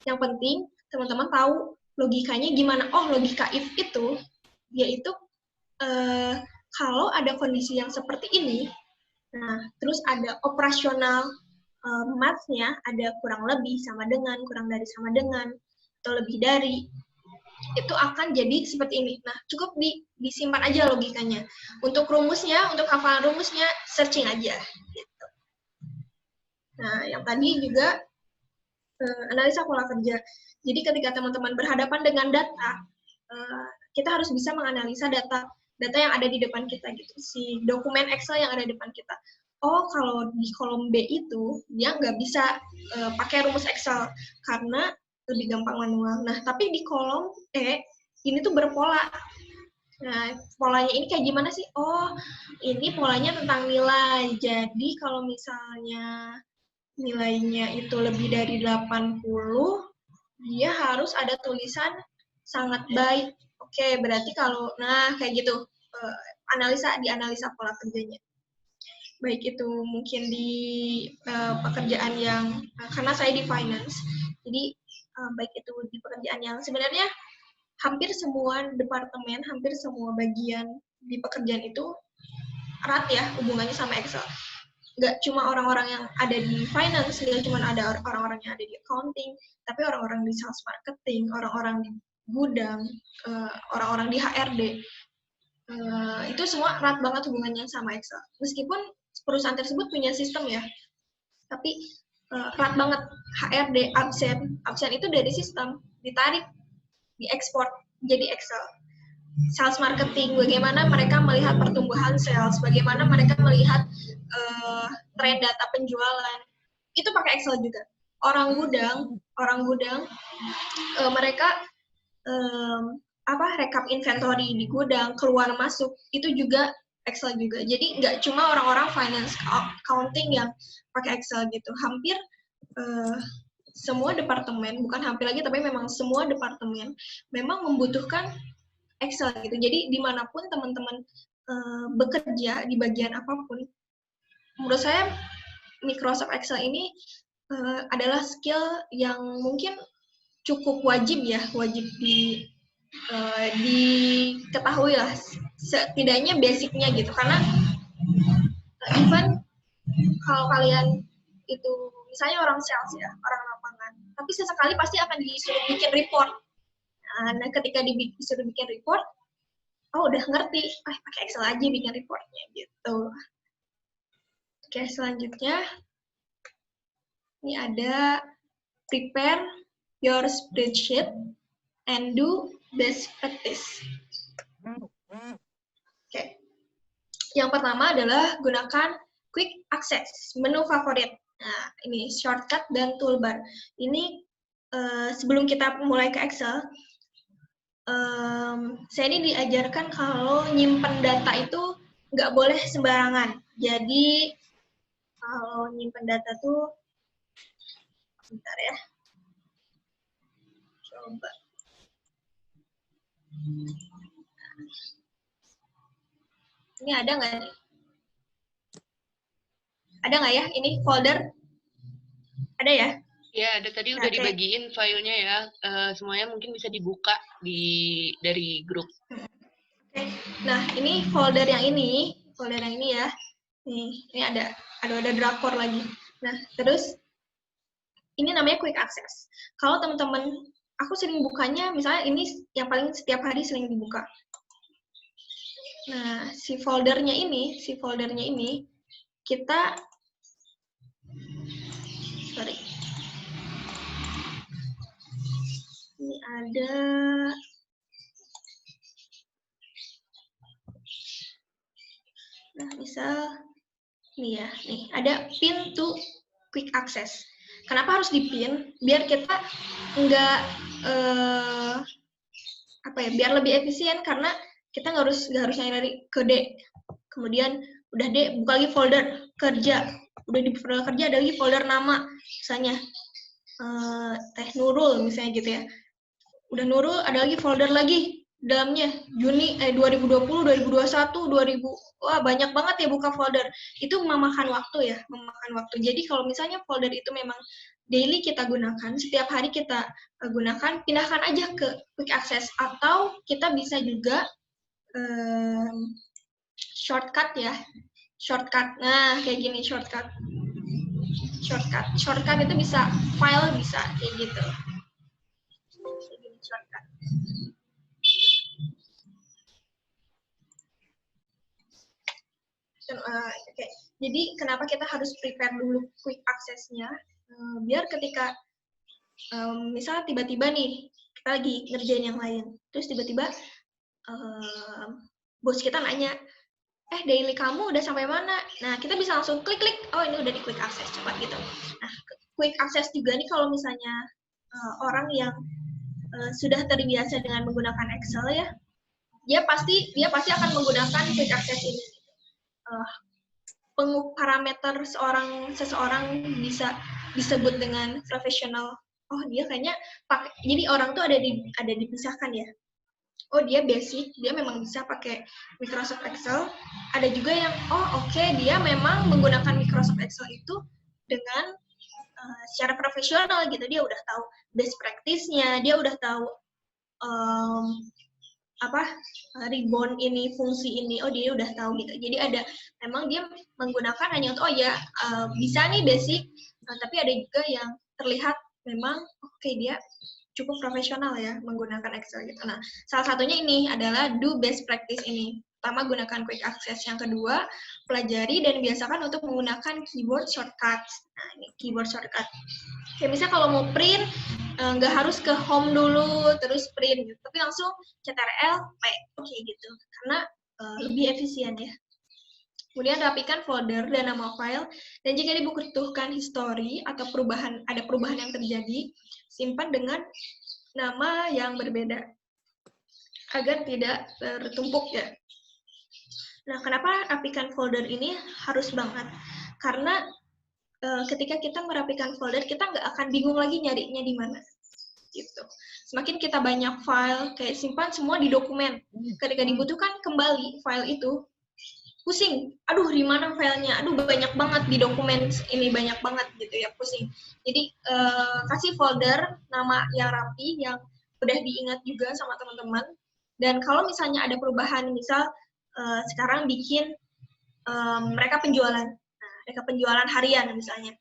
Yang penting teman-teman tahu logikanya gimana. Oh, logika if itu yaitu kalau ada kondisi yang seperti ini, nah terus ada operasional math-nya ada kurang lebih sama dengan, kurang dari sama dengan, atau lebih dari, itu akan jadi seperti ini. Nah, cukup disimpan aja logikanya. Untuk rumusnya, untuk hafalan rumusnya, searching aja. Gitu. Nah, yang tadi juga analisa pola kerja. Jadi ketika teman-teman berhadapan dengan data, kita harus bisa menganalisa data yang ada di depan kita gitu, si dokumen Excel yang ada di depan kita. Oh, kalau di kolom B itu dia nggak bisa pakai rumus Excel karena lebih gampang manual. Nah, tapi di kolom E ini tuh berpola. Nah, polanya ini kayak gimana sih? Oh, ini polanya tentang nilai. Jadi kalau misalnya nilainya itu lebih dari 80, dia harus ada tulisan sangat baik. Oke, berarti kalau, nah kayak gitu, dianalisa pola kerjanya. Baik itu mungkin di pekerjaan yang, karena saya di finance, jadi baik itu di pekerjaan yang sebenarnya hampir semua departemen, hampir semua bagian di pekerjaan itu erat ya hubungannya sama Excel. Nggak cuma orang-orang yang ada di finance, nggak cuma ada orang-orang yang ada di accounting, tapi orang-orang di sales marketing, orang-orang di gudang, orang-orang di HRD, itu semua erat banget hubungannya sama Excel. Meskipun perusahaan tersebut punya sistem ya, tapi erat banget. HRD, absen itu dari sistem, ditarik, diekspor jadi Excel. Sales marketing, bagaimana mereka melihat pertumbuhan sales, bagaimana mereka melihat tren data penjualan, itu pakai Excel juga. Orang gudang, mereka rekap inventory di gudang, keluar masuk, itu juga Excel juga. Jadi nggak cuma orang-orang finance accounting yang pakai Excel gitu. Hampir semua departemen, bukan hampir lagi, tapi memang semua departemen memang membutuhkan Excel gitu. Jadi dimanapun teman-teman bekerja di bagian apapun, menurut saya Microsoft Excel ini adalah skill yang mungkin cukup wajib ya, wajib diketahui lah, setidaknya basicnya gitu. Karena even kalau kalian itu misalnya orang sales ya, orang lapangan, tapi sesekali pasti akan disuruh bikin report. Nah, ketika disuruh bikin report, oh udah ngerti, pakai Excel aja bikin reportnya gitu. Oke, selanjutnya ini ada prepare your spreadsheet and do best practice. Oke, yang pertama adalah gunakan quick access, menu favorit. Nah, ini shortcut dan toolbar. Ini sebelum kita mulai ke Excel, saya ini diajarkan kalau nyimpen data itu nggak boleh sembarangan. Jadi kalau nyimpen data tuh, bentar ya, coba. Ini ada nggak nih? Ada nggak ya? Ini folder? Ada ya? Ya, ada tadi udah dibagiin filenya ya. Semuanya mungkin bisa dibuka dari grup. Oke. Nah, ini folder yang ini ya. Ini ada drakor lagi. Nah, terus ini namanya quick access. Kalau teman-teman, aku sering bukanya, misalnya ini yang paling setiap hari sering dibuka. Nah, si foldernya ini kita ini ada misal nih ya, ada pin to quick access. Kenapa harus dipin? Biar kita nggak biar lebih efisien, karena kita nggak harus nyari ke D. Kemudian udah D, buka lagi folder kerja. Udah di folder kerja ada lagi folder nama, misalnya Teh Nurul misalnya gitu ya. Udah Nurul ada lagi folder lagi dalamnya Juni 2020, 2021, 2000. Wah, banyak banget ya buka folder. Itu memakan waktu ya, Jadi kalau misalnya folder itu memang daily kita gunakan, setiap hari kita gunakan, pindahkan aja ke quick access, atau kita bisa juga shortcut ya, shortcut. Nah, kayak gini shortcut itu bisa file, bisa kayak gitu. Kayak gini shortcut. Okay. Jadi kenapa kita harus prepare dulu quick access-nya? Biar ketika misal tiba-tiba nih kita lagi ngerjain yang lain, terus tiba-tiba bos kita nanya, daily kamu udah sampai mana? Nah, kita bisa langsung klik-klik, oh ini udah di quick access, coba gitu. Nah, quick access juga nih kalau misalnya orang yang sudah terbiasa dengan menggunakan Excel ya, dia pasti akan menggunakan quick access ini. Parameter seseorang bisa disebut dengan profesional. Oh, dia kayaknya pakai, jadi orang tuh ada dipisahkan ya. Oh, dia basic, dia memang bisa pakai Microsoft Excel. Ada juga yang dia memang menggunakan Microsoft Excel itu dengan secara profesional gitu. Dia udah tahu best practice-nya, dia udah tahu ribbon ini, fungsi ini, dia udah tahu gitu. Jadi memang dia menggunakan hanya untuk bisa nih basic, tapi ada juga yang terlihat memang dia cukup profesional ya menggunakan Excel gitu. Nah, salah satunya ini adalah do best practice ini. Pertama, gunakan quick access. Yang kedua, pelajari dan biasakan untuk menggunakan keyboard shortcut. Nah, ini keyboard shortcut. Kayak misalnya kalau mau print, nggak harus ke home dulu, terus print gitu. Tapi langsung Ctrl, P, gitu. Karena lebih efisien ya. Kemudian rapikan folder dan nama file, dan jika dibutuhkan history atau ada perubahan yang terjadi, simpan dengan nama yang berbeda agar tidak tertumpuk ya. Nah, kenapa rapikan folder ini harus banget? Karena ketika kita merapikan folder, kita nggak akan bingung lagi nyarinya di mana. Gitu. Semakin kita banyak file, kayak simpan semua di dokumen. Ketika dibutuhkan kembali file itu, pusing, aduh di mana filenya, aduh banyak banget di dokumen ini, banyak banget gitu ya, pusing. Jadi kasih folder nama yang rapi, yang udah diingat juga sama teman-teman. Dan kalau misalnya ada perubahan, misal sekarang bikin mereka penjualan, mereka penjualan harian misalnya.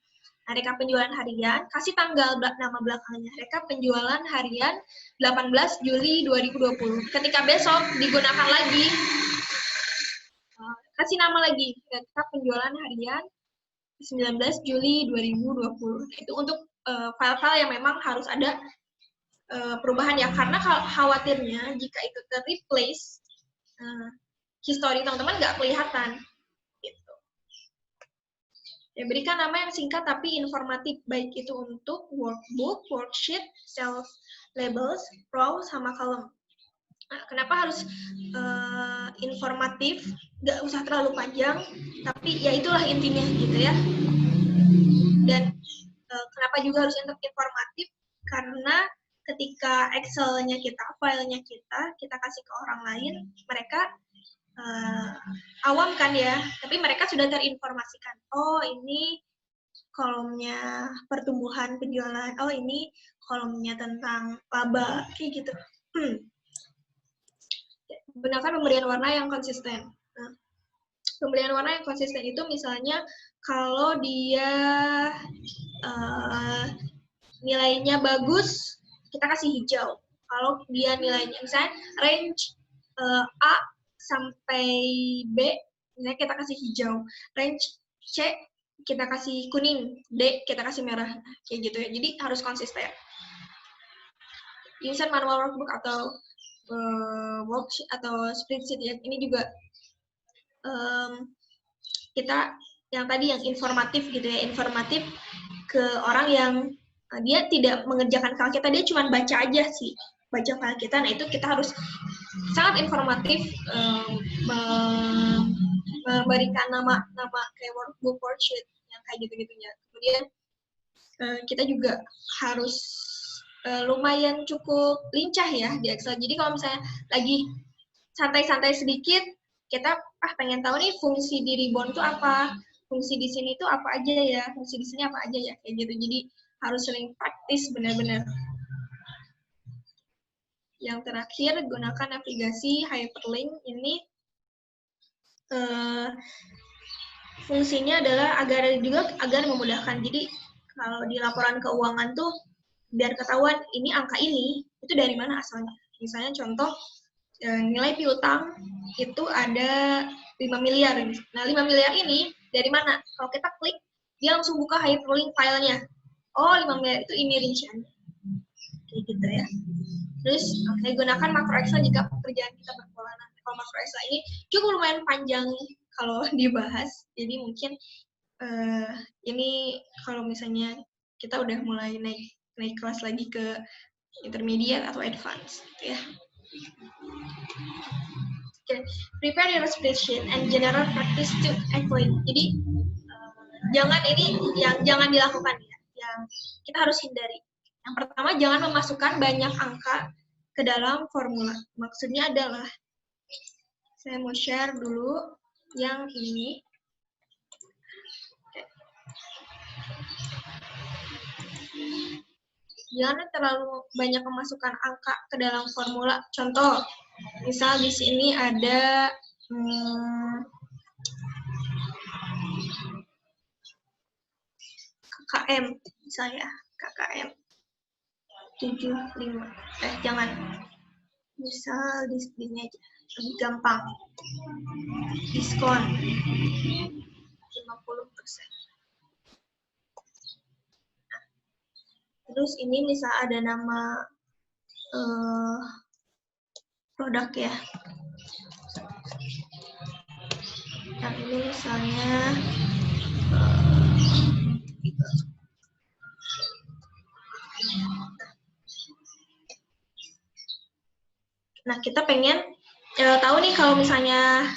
Nah, rekap penjualan harian, kasih tanggal nama belakangnya, rekap penjualan harian 18 Juli 2020. Ketika besok digunakan lagi, kasih nama lagi, rekap penjualan harian 19 Juli 2020. Itu untuk file-file yang memang harus ada perubahan ya, karena khawatirnya jika itu ter-replace, history teman-teman nggak kelihatan. Gitu. Ya, berikan nama yang singkat tapi informatif, baik itu untuk workbook, worksheet, self labels, row, sama column. Nah, kenapa harus informatif, nggak usah terlalu panjang, tapi ya itulah intinya gitu ya. Dan kenapa juga harus informatif, karena ketika Excel-nya kita, filenya kita kasih ke orang lain, mereka awam kan ya, tapi mereka sudah terinformasikan. Oh, ini kolomnya pertumbuhan penjualan, oh ini kolomnya tentang laba, kayak gitu. Gunakan pemberian warna yang konsisten. Nah, pemberian warna yang konsisten itu misalnya kalau dia nilainya bagus, kita kasih hijau. Kalau dia nilainya misalnya range A sampai B, misalnya kita kasih hijau. Range C kita kasih kuning, D kita kasih merah, kayak gitu ya. Jadi harus konsisten. Insert manual workbook atau worksheet atau spreadsheet ya, ini juga kita yang tadi yang informatif gitu ya, informatif ke orang yang dia tidak mengerjakan file kita, dia cuma baca aja sih, baca file kita. Nah, itu kita harus sangat informatif, memberikan nama kayak workbook, worksheet yang kayak gitu-gitunya. Kemudian kita juga harus lumayan cukup lincah ya di Excel. Jadi kalau misalnya lagi santai-santai sedikit, kita pengen tahu nih fungsi di ribbon itu apa, fungsi di sini itu apa aja ya, fungsi di sini apa aja ya, kayak gitu. Jadi harus sering praktis benar-benar. Yang terakhir, gunakan navigasi hyperlink. Ini fungsinya adalah agar memudahkan. Jadi kalau di laporan keuangan tuh biar ketahuan ini angka ini itu dari mana asalnya. Misalnya contoh nilai piutang itu ada 5 miliar. Nah, 5 miliar ini dari mana? Kalau kita klik, dia langsung buka hyperlink filenya. Oh, 5 miliar itu ini rinciannya. Kayak gitu ya. Terus, gunakan makro Excel jika pekerjaan kita berpola. Nah, kalau makro Excel ini cukup lumayan panjang kalau dibahas. Jadi mungkin ini kalau misalnya kita udah mulai naik kelas lagi ke intermediate atau advance, gitu ya. Okay. Prepare your spreadsheet and general practice to avoid. Jadi jangan dilakukan ya. Yang kita harus hindari. Yang pertama, jangan memasukkan banyak angka ke dalam formula. Maksudnya adalah, saya mau share dulu yang ini. Okay. Jangan terlalu banyak memasukkan angka ke dalam formula. Contoh, misal di sini ada KKM, misalnya KKM 75. Jangan. Misal di sini aja, lebih gampang. Diskon 50%. Terus ini misal ada nama produk ya. Yang ini misalnya nah, kita pengen tahu nih kalau misalnya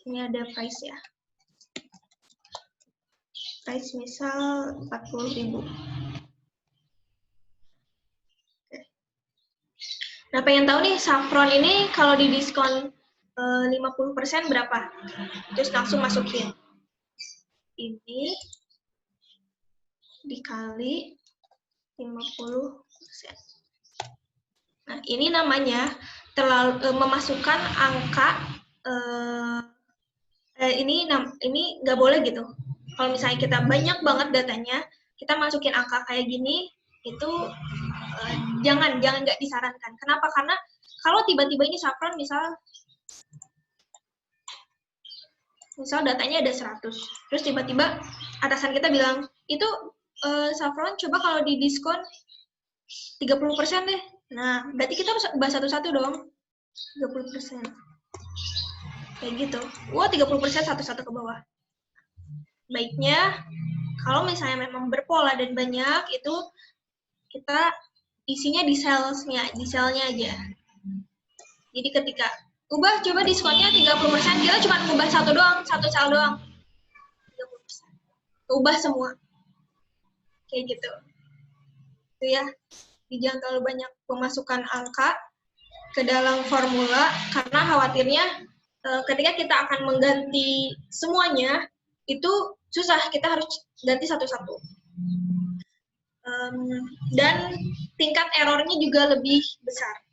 ini ada price ya. Price misal 40.000. Nah, pengen tahu nih saffron ini kalau di diskon 50% berapa? Terus langsung masukin. Ini dikali 50%. Nah, ini namanya memasukkan angka ini nggak boleh gitu. Kalau misalnya kita banyak banget datanya, kita masukin angka kayak gini, itu jangan nggak disarankan. Kenapa? Karena kalau tiba-tiba ini saffron misal datanya ada 100, terus tiba-tiba atasan kita bilang, itu saffron coba kalau di diskon 30% deh. Nah, berarti kita harus bahas satu-satu dong. 30%. Kayak gitu. Wah, 30% satu-satu ke bawah. Baiknya, kalau misalnya memang berpola dan banyak, itu kita isinya di sel-nya aja. Jadi ketika coba diskonnya 30%, kita cuma ubah satu sel doang. 30%. Ubah semua. Kayak gitu. Itu ya. Jangan terlalu banyak pemasukan angka ke dalam formula, karena khawatirnya ketika kita akan mengganti semuanya, itu susah, kita harus ganti satu-satu. Dan tingkat errornya juga lebih besar.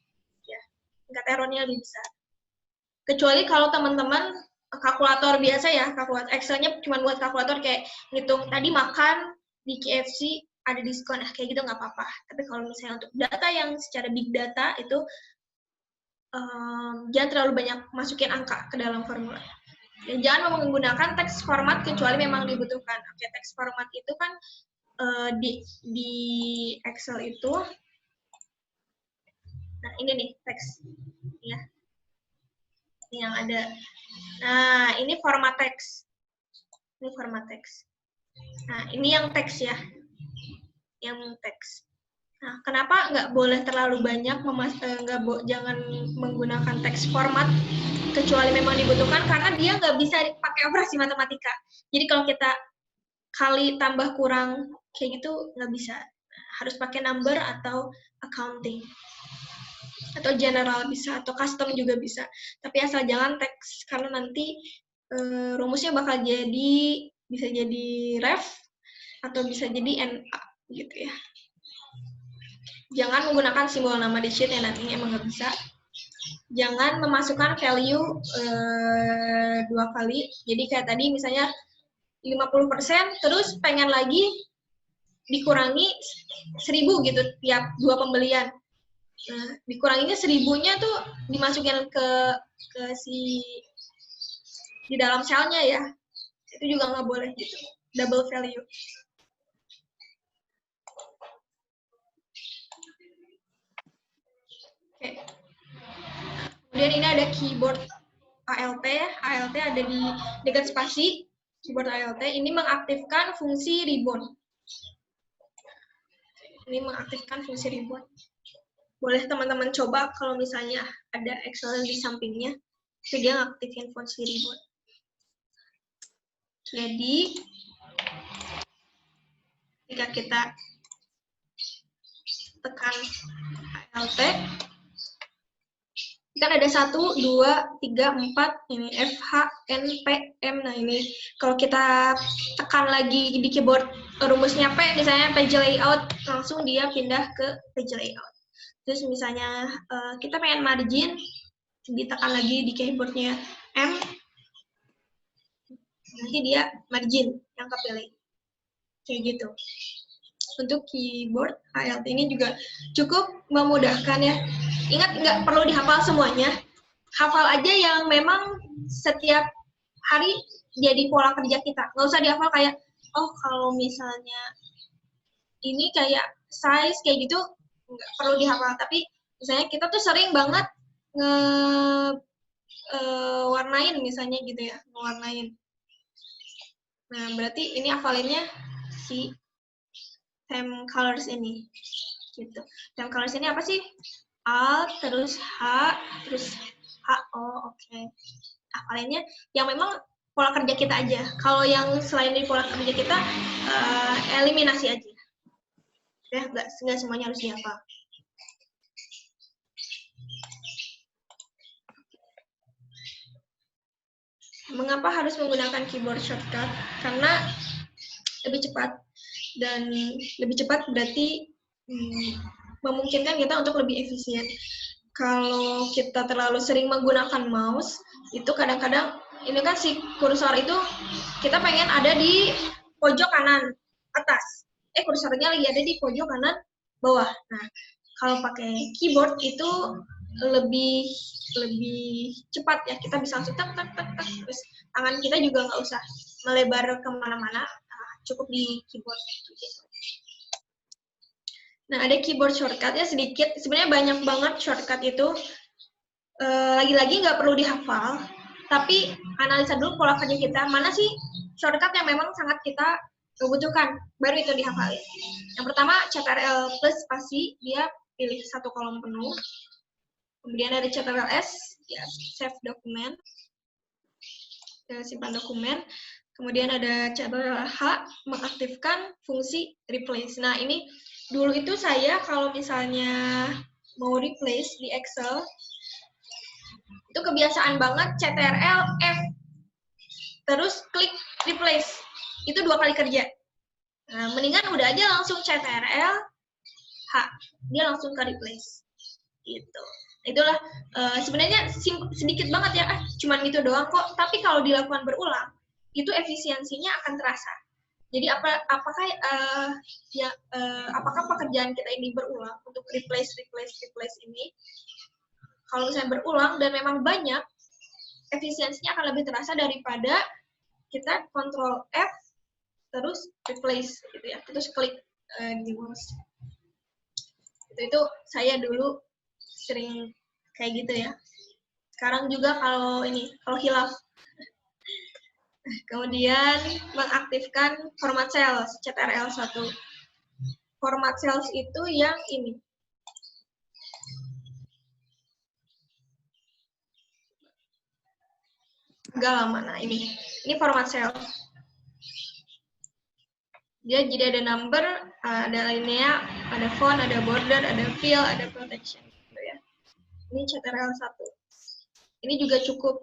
Ya, tingkat errornya lebih besar. Kecuali kalau teman-teman kalkulator biasa ya, kalkulator Excel-nya cuma buat kalkulator kayak ngitung tadi makan di KFC ada diskon, kayak gitu nggak apa-apa. Tapi kalau misalnya untuk data yang secara big data itu jangan terlalu banyak masukin angka ke dalam formula. Dan jangan menggunakan teks format kecuali memang dibutuhkan. Oke, teks format itu kan di Excel itu, nah ini nih teks, ya, ini yang ada. Nah, ini format teks. Ini format teks. Nah, ini yang teks ya. Yang teks. Nah, kenapa nggak boleh terlalu banyak, jangan menggunakan teks format, kecuali memang dibutuhkan, karena dia nggak bisa pakai operasi matematika. Jadi kalau kita kali tambah kurang, kayak gitu nggak bisa. Harus pakai number atau accounting. Atau general bisa, atau custom juga bisa. Tapi asal jangan teks, karena nanti rumusnya bakal bisa jadi ref, atau bisa jadi NA gitu ya. Jangan menggunakan simbol nama di sheet yang nantinya emang nggak bisa. Jangan memasukkan value 2 kali. Jadi kayak tadi misalnya 50%, terus pengen lagi dikurangi 1000 gitu tiap 2 pembelian. Nah, dikuranginya 1000-nya tuh dimasukin ke si di dalam selnya ya. Itu juga nggak boleh gitu. Double value. Oke. Kemudian ini ada keyboard ALT. ALT ada di dekat spasi. Keyboard ALT ini mengaktifkan fungsi ribbon. Ini mengaktifkan fungsi ribbon. Boleh teman-teman coba kalau misalnya ada Excel di sampingnya, jadi dia ngaktifin fungsi ribbon. Jadi, jika kita tekan ALT, kan ada 1, 2, 3, 4, ini FH, N, P, M. Nah ini kalau kita tekan lagi di keyboard rumusnya P, misalnya page layout, langsung dia pindah ke page layout. Terus misalnya kita pengen margin, ditekan lagi di keyboardnya M, nanti dia margin yang kepilih. Kayak gitu. Untuk keyboard ALT ini juga cukup memudahkan ya. Ingat, nggak perlu dihafal semuanya. Hafal aja yang memang setiap hari jadi pola kerja kita. Nggak usah dihafal kayak, oh kalau misalnya ini kayak size kayak gitu, nggak perlu dihafal. Tapi misalnya kita tuh sering banget warnain misalnya gitu ya, ngewarnain. Nah, berarti ini hafalinnya si theme colors ini. Gitu. Theme colors ini apa sih? Alt, terus H, terus H. Oh, oke. Hafalinnya yang memang pola kerja kita aja. Kalau yang selain dari pola kerja kita, eliminasi aja. Ya, nggak semuanya harus dihafal. Mengapa harus menggunakan keyboard shortcut? Karena lebih cepat. Dan lebih cepat berarti memungkinkan kita untuk lebih efisien. Kalau kita terlalu sering menggunakan mouse, itu kadang-kadang, ini kan si kursor itu kita pengen ada di pojok kanan atas. Kursornya lagi ada di pojok kanan bawah. Nah, kalau pakai keyboard itu lebih cepat ya. Kita bisa langsung tak, terus tangan kita juga nggak usah melebar kemana-mana. Cukup di keyboard. Nah, ada keyboard shortcut-nya sedikit. Sebenarnya banyak banget shortcut itu. Lagi-lagi nggak perlu dihafal, tapi analisa dulu pola kerja kita. Mana sih shortcut yang memang sangat kita butuhkan, baru itu dihafalin. Yang pertama, CTRL plus spasi, dia pilih satu kolom penuh. Kemudian ada CTRL S, ya, save dokumen, simpan dokumen. Kemudian ada CTRL H, mengaktifkan fungsi replace. Nah, ini dulu itu saya kalau misalnya mau replace di Excel, itu kebiasaan banget CTRL F, terus klik replace. Itu 2 kali kerja. Nah, mendingan udah aja langsung CTRL H, dia langsung ke replace. Gitu. Itulah sebenarnya sedikit banget ya, cuman gitu doang kok. Tapi kalau dilakukan berulang, itu efisiensinya akan terasa. Jadi apakah pekerjaan kita ini berulang untuk replace ini? Kalau misalnya berulang dan memang banyak, efisiensinya akan lebih terasa daripada kita Ctrl F terus replace gitu ya, terus klik di mouse. Itu saya dulu sering kayak gitu ya. Sekarang juga kalau hilaf. Kemudian mengaktifkan format cells, CTRL 1. Format cells itu yang ini. Agak lama, nah ini format cells. Dia jadi ada number, ada alinea, ada font, ada border, ada fill, ada protection. Gitu ya. Ini CTRL 1. Ini juga cukup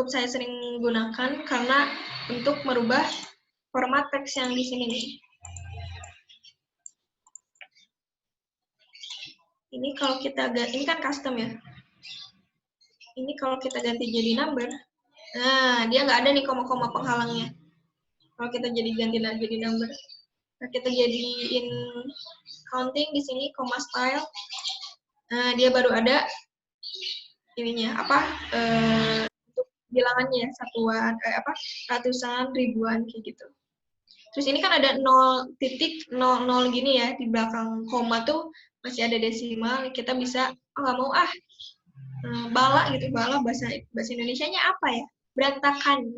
saya sering gunakan karena untuk merubah format teks yang di sini nih. Ini kalau kita ganti, ini kan custom ya. Ini kalau kita ganti jadi number, nah dia nggak ada nih koma-koma penghalangnya. Kalau kita ganti lagi jadi number, nah kita jadiin counting di sini, koma style. Nah dia baru ada ininya untuk bilangannya satuan, ratusan, ribuan kayak gitu. Terus ini kan ada 0.00 gini ya, di belakang koma tuh masih ada desimal, kita bisa, nggak mau bala gitu, bala bahasa Indonesianya apa ya? Berantakan.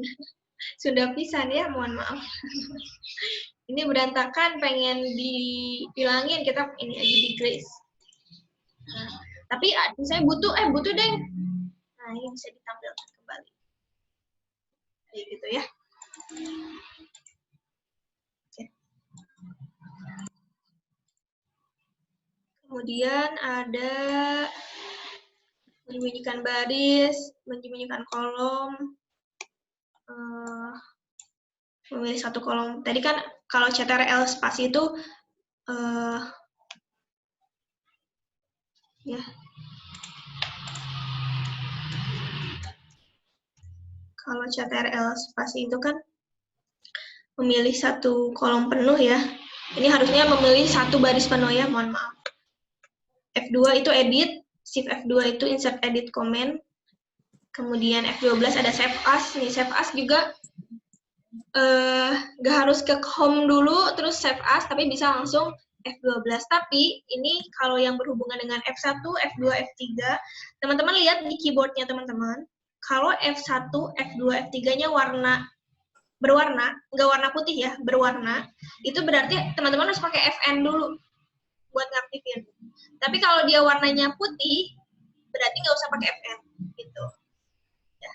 Sudah pisan ya, mohon maaf. Ini berantakan, pengen dihilangin, kita ini aja decrease. Nah, tapi misalnya butuh deh. Nah, ini bisa ditampilkan kembali. Kayak gitu ya. Kemudian ada menyembunyikan baris, menyembunyikan kolom, memilih satu kolom. Tadi kan kalau CTRL spasi itu ya. Kalau CTRL spasi itu kan memilih satu kolom penuh ya. Ini harusnya memilih satu baris penuh ya, mohon maaf. F2 itu edit, Shift F2 itu insert edit comment. Kemudian F12 ada save as. Nih save as juga nggak harus ke home dulu terus save as, tapi bisa langsung F12. Tapi ini kalau yang berhubungan dengan F1, F2, F3, teman-teman lihat di keyboardnya teman-teman. Kalau F1, F2, F3-nya berwarna, nggak warna putih ya, berwarna, itu berarti teman-teman harus pakai Fn dulu buat ngaktifin. Tapi kalau dia warnanya putih, berarti nggak usah pakai Fn, gitu. Ya.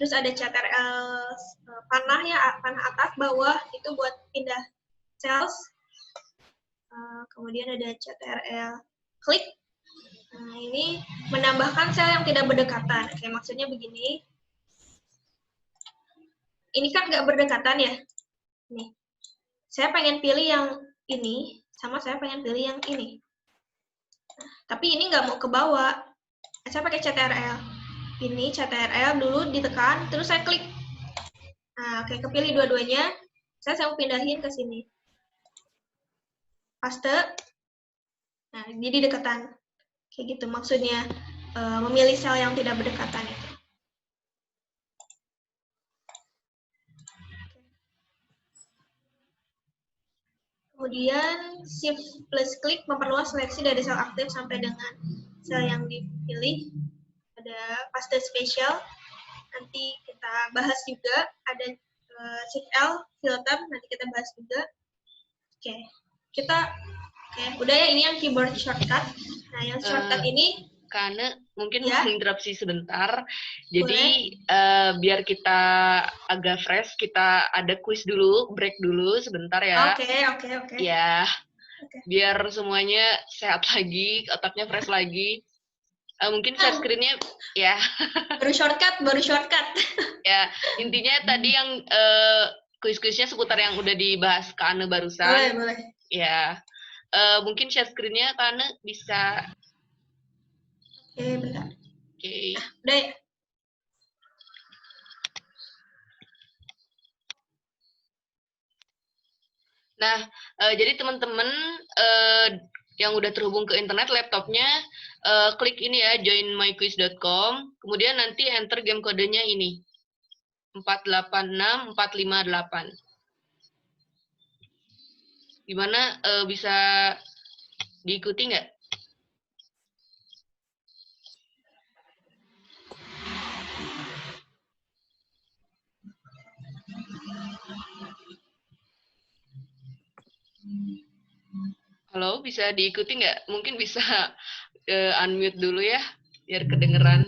Terus ada CTRL panah ya, panah atas, bawah, itu buat pindah cells. Kemudian ada CTRL klik. Nah, ini menambahkan sel yang tidak berdekatan. Kayak maksudnya begini. Ini kan nggak berdekatan ya. Nih, saya pengen pilih yang ini, sama saya pengen pilih yang ini. Tapi ini nggak mau ke bawah. Saya pakai CTRL. Ini CTRL dulu ditekan, terus saya klik. Nah, oke, kepilih dua-duanya. Saya mau pindahin ke sini. Paste. Nah, jadi dekatan. Kayak gitu maksudnya, memilih sel yang tidak berdekatan itu. Kemudian Shift plus klik memperluas seleksi dari sel aktif sampai dengan sel yang dipilih. Ada paste spesial, nanti kita bahas juga. Ada Shift L, filter, nanti kita bahas juga. Oke, udah ya, ini yang keyboard shortcut. Nah, yang shortcut ini karena mungkin ya, menginterupsi sebentar. Jadi biar kita agak fresh, kita ada quiz dulu, break dulu sebentar ya. Oke. Ya, biar semuanya sehat lagi, otaknya fresh lagi. Mungkin share screen-nya ya. Baru shortcut. Ya, intinya tadi yang kuis-kuisnya seputar yang udah dibahas Kak Ane barusan. Boleh. Ya, mungkin share screen-nya Kak Ane bisa. Oke, bentar. Oke. Nah, udah ya. Nah, jadi teman-teman yang udah terhubung ke internet laptopnya, klik ini ya, joinmyquiz.com, kemudian nanti enter game kodenya ini, 486458. Gimana, bisa diikuti nggak? Halo, bisa diikuti nggak? Mungkin bisa unmute dulu ya, biar kedengeran.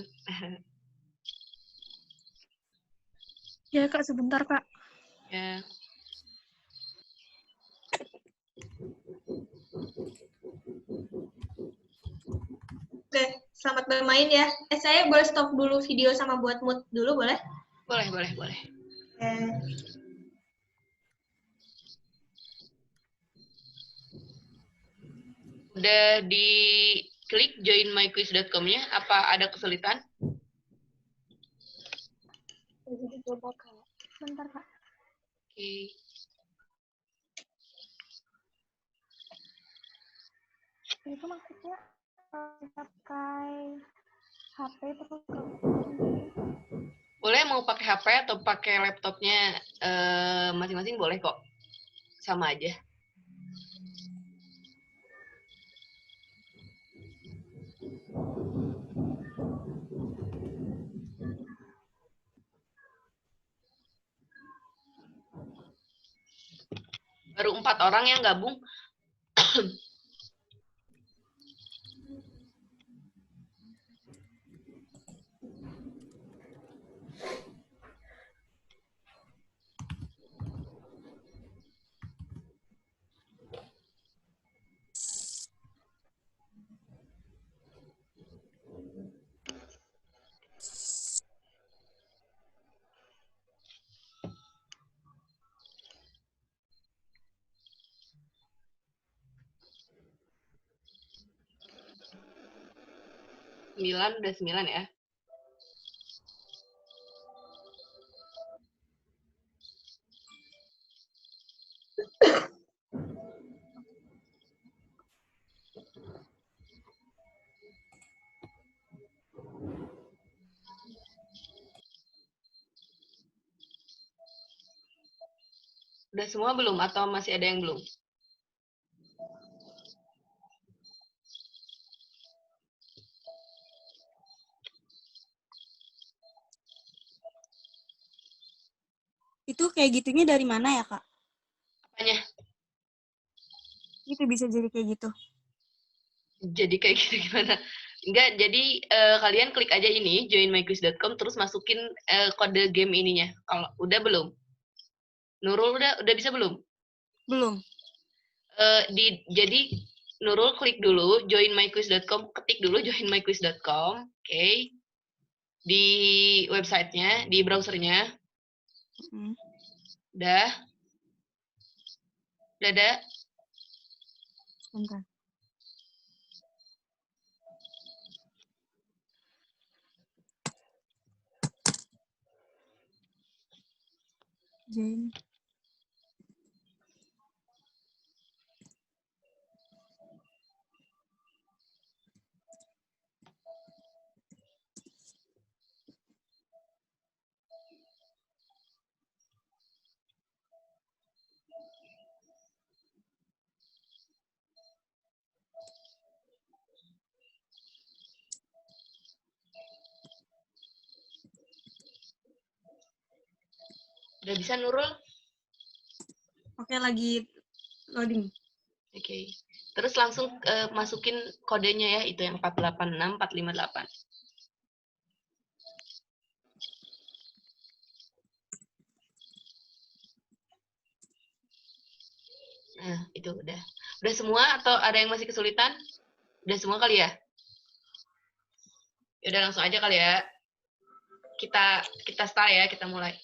Ya, Kak, sebentar, Kak. Ya. Oke, selamat bermain ya. Saya boleh stop dulu video sama buat mute dulu, boleh? Boleh. Oke. Udah diklik joinmyquiz.com-nya, apa ada kesulitan? Jadi coba Kak. Bentar Kak. Oke. Itu maksudnya pakai HP terus Boleh mau pakai HP atau pakai laptopnya masing-masing boleh kok. Sama aja. Baru 4 orang yang gabung. Udah 9 ya. Udah semua belum atau masih ada yang belum? Itu kayak gitunya dari mana ya, Kak? Apanya? Itu bisa jadi kayak gitu. Jadi kayak gitu gimana? Enggak, jadi kalian klik aja ini joinmyquiz.com terus masukin kode game ininya. Kalau udah belum? Nurul udah bisa belum? Belum. Jadi Nurul klik dulu joinmyquiz.com, ketik dulu joinmyquiz.com, oke. Di websitenya, di browsernya. Udah ada? Sebentar. Join. Udah bisa Nurul? Oke, lagi loading. Oke. Terus langsung masukin kodenya ya, itu yang 486458. Nah, itu udah. Udah semua atau ada yang masih kesulitan? Udah semua kali ya? Ya udah langsung aja kali ya. Kita start ya, kita mulai.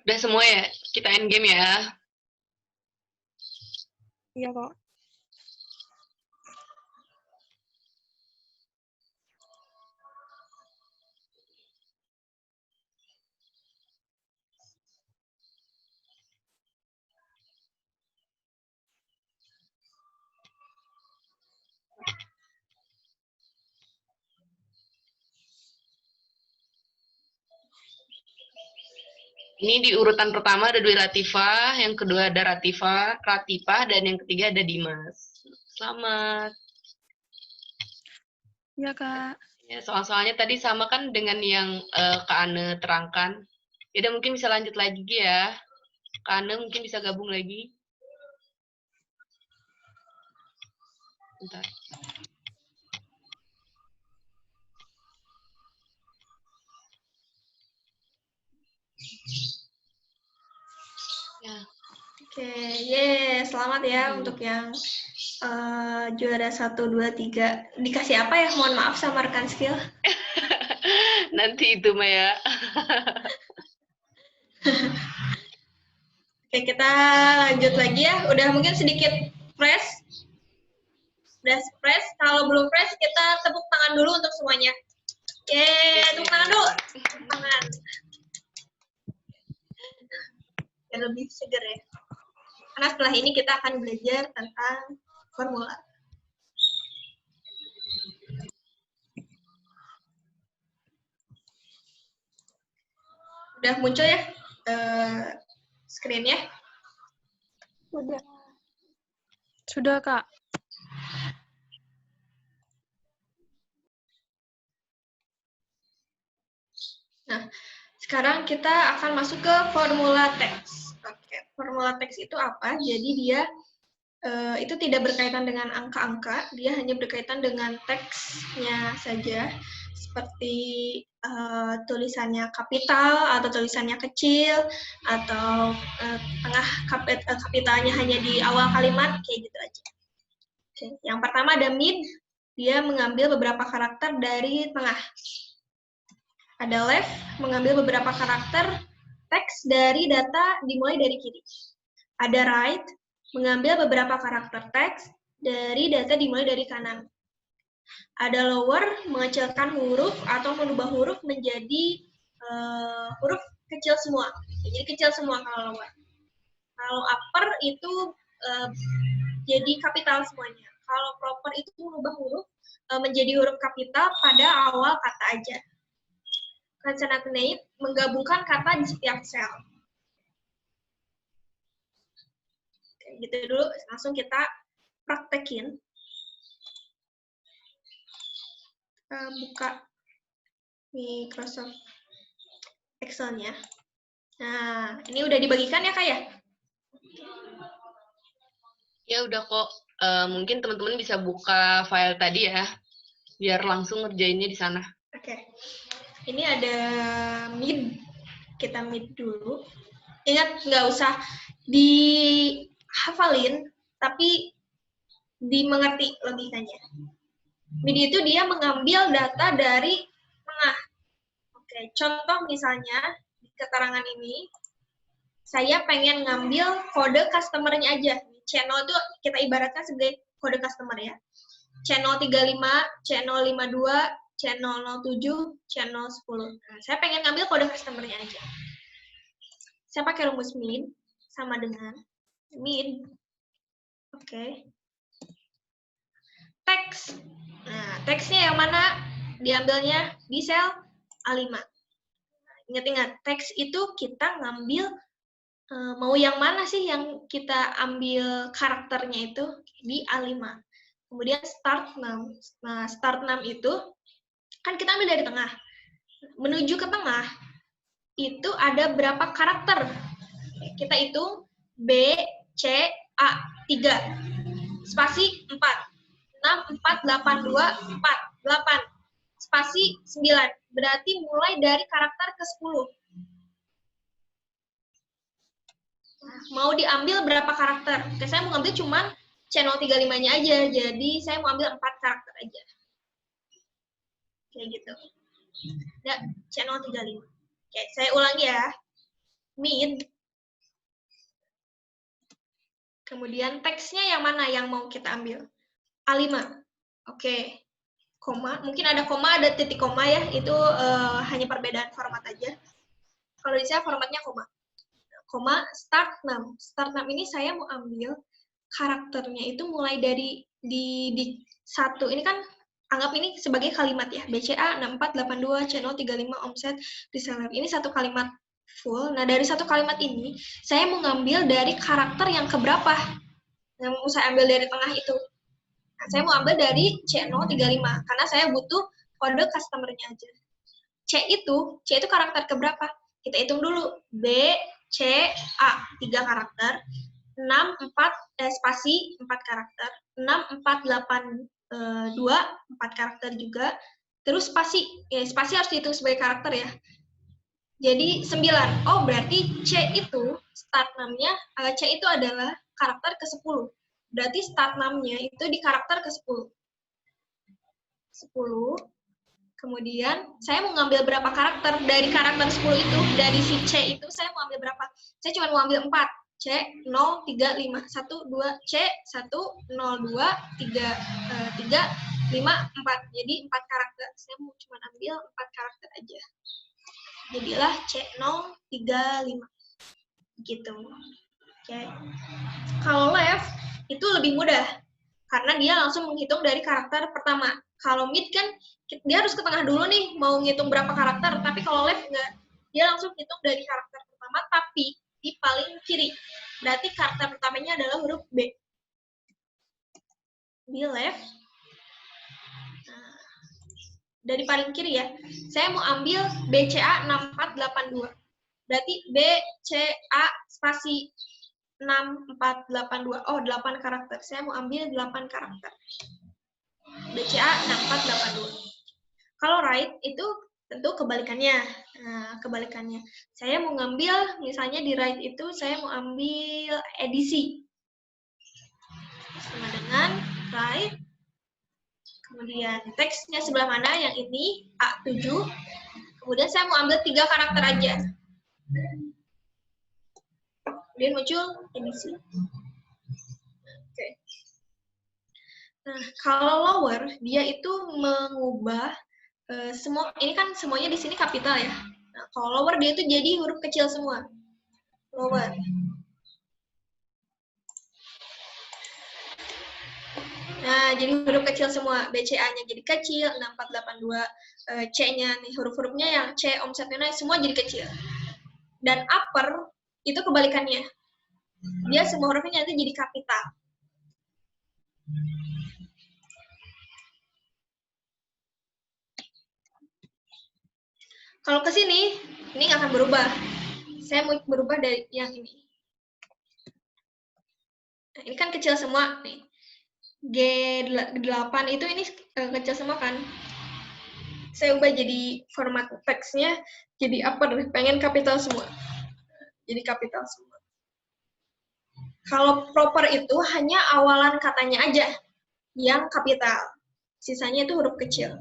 Udah semua ya? Kita end game ya. Iya kok. Ini di urutan pertama ada Dwi Latifah, yang kedua ada Latifah, dan yang ketiga ada Dimas. Selamat. Iya Kak. Ya, soal-soalnya tadi sama kan dengan yang Kak Ane terangkan. Ya udah mungkin bisa lanjut lagi ya. Kak Ane mungkin bisa gabung lagi. Bentar. Ya. Oke, selamat ya untuk yang juara 1, 2, 3. Dikasih apa ya? Mohon maaf sama rekan skill. Nanti itu Maya. Oke, kita lanjut lagi ya. Udah mungkin sedikit fresh. Udah fresh. Kalau belum fresh, kita tepuk tangan dulu untuk semuanya. Tepuk tangan dulu. Tepuk tangan. Biar lebih seger ya. Karena setelah ini kita akan belajar tentang formula. Udah muncul ya screen-nya? Sudah. Sudah Kak. Nah, sekarang kita akan masuk ke formula teks. Oke, formula teks itu apa? Jadi dia itu tidak berkaitan dengan angka-angka, dia hanya berkaitan dengan teksnya saja, seperti tulisannya kapital atau tulisannya kecil, atau tengah kapitalnya hanya di awal kalimat, kayak gitu aja. Oke. Yang pertama ada mid, dia mengambil beberapa karakter dari tengah. Ada left, mengambil beberapa karakter teks dari data dimulai dari kiri. Ada right, mengambil beberapa karakter teks dari data dimulai dari kanan. Ada lower, mengecilkan huruf atau merubah huruf menjadi huruf kecil semua. Jadi kecil semua kalau lower. Kalau upper itu jadi kapital semuanya. Kalau proper itu mengubah huruf menjadi huruf kapital pada awal kata aja. Concatenate menggabungkan kata di setiap sel. Oke, gitu dulu, langsung kita praktekin. Buka Microsoft Excel-nya. Nah, ini udah dibagikan ya, Kak ya? Ya udah kok. Mungkin teman-teman bisa buka file tadi ya, biar langsung ngerjainnya di sana. Oke. Ini ada mid. Kita mid dulu. Ingat, nggak usah dihafalin, tapi dimengerti logikanya. Mid itu dia mengambil data dari tengah. Oke, contoh misalnya, di keterangan ini, saya pengen ngambil kode customer-nya aja. Channel itu kita ibaratkan sebagai kode customer ya. Channel 35, channel 52, channel 07, channel 10. Nah, saya pengen ngambil kode customer-nya aja. Saya pakai rumus mid, sama dengan mid. Oke. Teks. Nah, teksnya yang mana diambilnya di sel A5. Ingat-ingat, teks itu kita ngambil mau yang mana sih yang kita ambil karakternya itu di A5. Kemudian start num. Nah, start num itu kan kita ambil dari tengah. Menuju ke tengah itu ada berapa karakter? Kita hitung B, C, A, 3. Spasi 4. 6, 4, 8, 2, 4. 8. Spasi 9. Berarti mulai dari karakter ke-10. Nah, mau diambil berapa karakter? Oke, saya mau ambil cuman channel 35-nya aja. Jadi saya mau ambil 4 karakter aja. Kayak gitu. Ya, channel 35. Oke, saya ulangi ya. Mid. Kemudian teksnya yang mana yang mau kita ambil? A5. Oke. Koma, mungkin ada koma, ada titik koma ya. Itu hanya perbedaan format aja. Kalau di saya formatnya koma. Koma, start num. Start num ini saya mau ambil karakternya itu mulai dari di satu. Ini kan anggap ini sebagai kalimat ya. BCA 6482 channel 35 omset reseller. Ini satu kalimat full. Nah, dari satu kalimat ini saya mau ngambil dari karakter yang keberapa? Yang mau saya ambil dari tengah itu. Nah, saya mau ambil dari C035 karena saya butuh kode customer-nya aja. C itu karakter keberapa? Kita hitung dulu. B, C, A, 3 karakter. 6, 4, spasi, 4 karakter. 6, 4, 8, 2, 4 karakter juga. Terus spasi. Ya, spasi harus dihitung sebagai karakter ya. Jadi 9. Oh, berarti C itu, start num-nya, C itu adalah karakter ke-10. Berarti start num-nya itu di karakter ke-10. 10. Kemudian, saya mau ngambil berapa karakter dari karakter 10 itu, dari si C itu, saya mau ambil berapa? Saya cuma mau ambil 4. C, 0, 3, 5. 1, 2, C, 1, 0, 2, 3, 5, 4. Jadi 4 karakter. Saya mau cuma ambil 4 karakter aja. Jadilah C0, 3, 5. Gitu. Oke. Kalau left, itu lebih mudah. Karena dia langsung menghitung dari karakter pertama. Kalau mid kan, dia harus ke tengah dulu nih, mau ngitung berapa karakter. Tapi kalau left enggak. Dia langsung hitung dari karakter pertama, tapi di paling kiri. Berarti karakter pertamanya adalah huruf B. Di left. Nah, dari paling kiri ya. Saya mau ambil BCA 6482. Berarti BCA spasi 6482. Oh, 8 karakter. Saya mau ambil 8 karakter. BCA 6482. Kalau right itu tentu kebalikannya. Nah, kebalikannya. Saya mau ngambil, misalnya di right itu saya mau ambil edisi. Sama dengan right. Kemudian teksnya sebelah mana? Yang ini, A7. Kemudian saya mau ambil 3 karakter aja. Kemudian muncul edisi. Oke. Nah, kalau lower, dia itu mengubah semua, ini kan semuanya di sini kapital ya. Nah, kalau lower dia itu jadi huruf kecil semua. Lower. Nah, jadi huruf kecil semua. BCA-nya jadi kecil, 6482 C-nya nih, huruf-hurufnya yang C, omsetnya naik, semua jadi kecil. Dan upper itu kebalikannya. Dia semua hurufnya nanti jadi kapital. Kalau ke sini, ini nggak akan berubah. Saya mau berubah dari yang ini. Nah, ini kan kecil semua nih. G8 itu ini kecil semua kan. Saya ubah jadi format teksnya jadi upper, pengen kapital semua. Jadi kapital semua. Kalau proper itu hanya awalan katanya aja yang kapital. Sisanya itu huruf kecil.